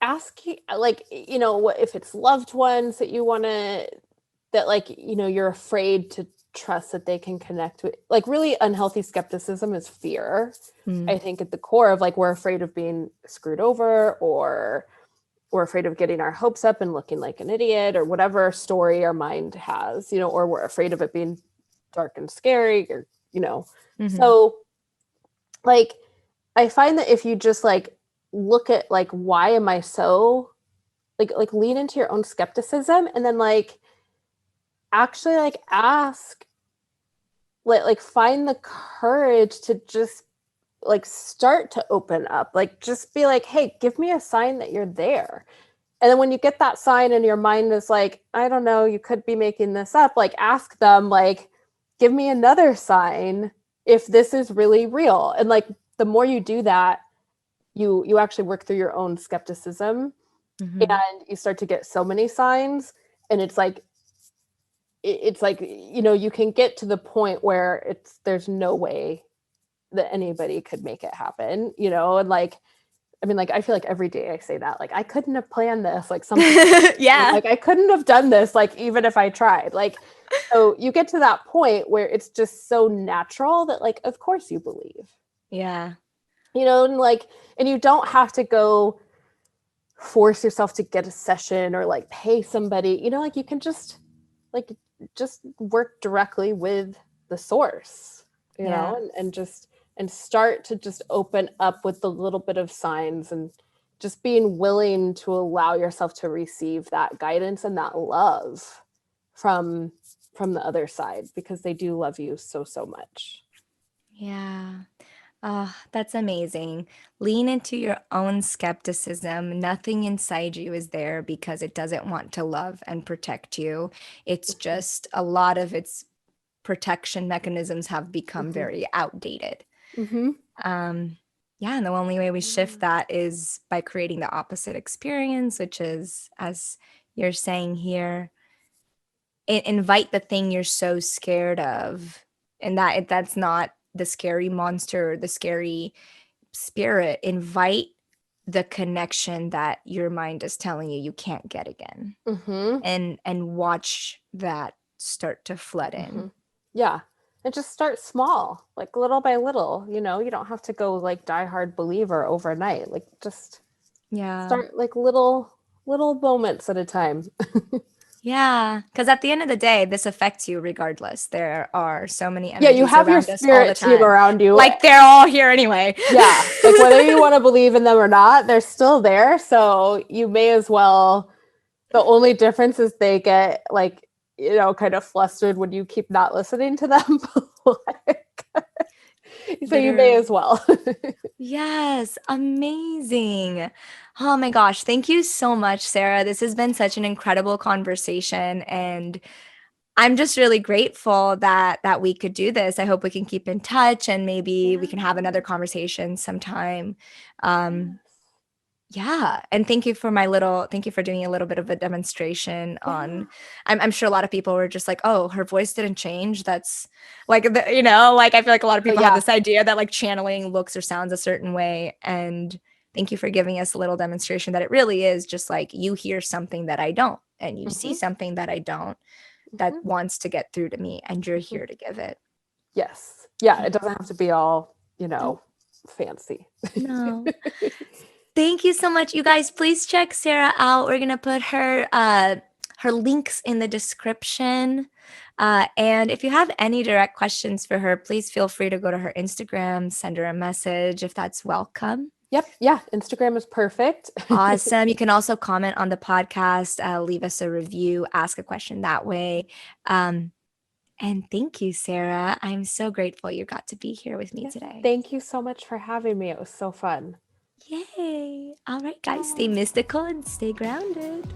ask, like, you know, what if it's loved ones that you want to, that like, you know, you're afraid to trust that they can connect with, like really unhealthy skepticism is fear. I think at the core of like, we're afraid of being screwed over, or we're afraid of getting our hopes up and looking like an idiot, or whatever story our mind has, you know, or we're afraid of it being dark and scary, or, you know. So like, I find that if you just like look at like, why am I so like lean into your own skepticism, and then like actually like ask, like find the courage to just like start to open up, like just be like, hey, give me a sign that you're there. And then when you get that sign and your mind is like, I don't know, you could be making this up, like ask them, like, give me another sign if this is really real. And like the more you do that, you actually work through your own skepticism, and you start to get so many signs, and it's like you know, you can get to the point where there's no way that anybody could make it happen, you know. And like, I mean, like, I feel like every day I say that, like, I couldn't have planned this, like something Yeah. like I couldn't have done this, like, even if I tried, like, so you get to that point where it's just so natural that like, of course you believe. Yeah. You know, and like, and you don't have to go force yourself to get a session or like pay somebody, you know, like you can just work directly with the source, you know, and start to just open up with the little bit of signs, and just being willing to allow yourself to receive that guidance and that love from the other side, because they do love you so, so much. Yeah. Oh, that's amazing. Lean into your own skepticism. Nothing inside you is there because it doesn't want to love and protect you. It's just a lot of its protection mechanisms have become very outdated. Yeah, and the only way we shift that is by creating the opposite experience, which is, as you're saying here, invite the thing you're so scared of, and that's not the scary monster or the scary spirit. Invite the connection that your mind is telling you can't get again, and watch that start to flood in. Yeah. And just start small, like little by little, you know. You don't have to go like diehard believer overnight, like just start like little moments at a time. Yeah, because at the end of the day, this affects you regardless. There are so many Yeah, you energies have your around us all the spirit team time. around you. Like they're all here anyway. Yeah, like whether you want to believe in them or not, they're still there. So you may as well. The only difference is they get like, you know, kind of flustered when you keep not listening to them. So you may as well. Yes, amazing. Oh my gosh, thank you so much, Sarah. This has been such an incredible conversation, and I'm just really grateful that we could do this. I hope we can keep in touch, and maybe we can have another conversation sometime. Yeah, and thank you for doing a little bit of a demonstration on. I'm sure a lot of people were just like, oh, her voice didn't change. That's like, you know, like I feel like a lot of people have this idea that like channeling looks or sounds a certain way. And thank you for giving us a little demonstration that it really is just like you hear something that I don't, and you see something that I don't, that wants to get through to me, and you're here to give it. Yes. Yeah, it doesn't have to be all, you know, fancy. No. Thank you so much. You guys, please check Sarah out. We're going to put her links in the description. And if you have any direct questions for her, please feel free to go to her Instagram, send her a message if that's welcome. Yep. Yeah. Instagram is perfect. Awesome. You can also comment on the podcast, leave us a review, ask a question that way. And thank you, Sarah. I'm so grateful you got to be here with me today. Thank you so much for having me. It was so fun. Yay. All right, guys, stay mystical and stay grounded.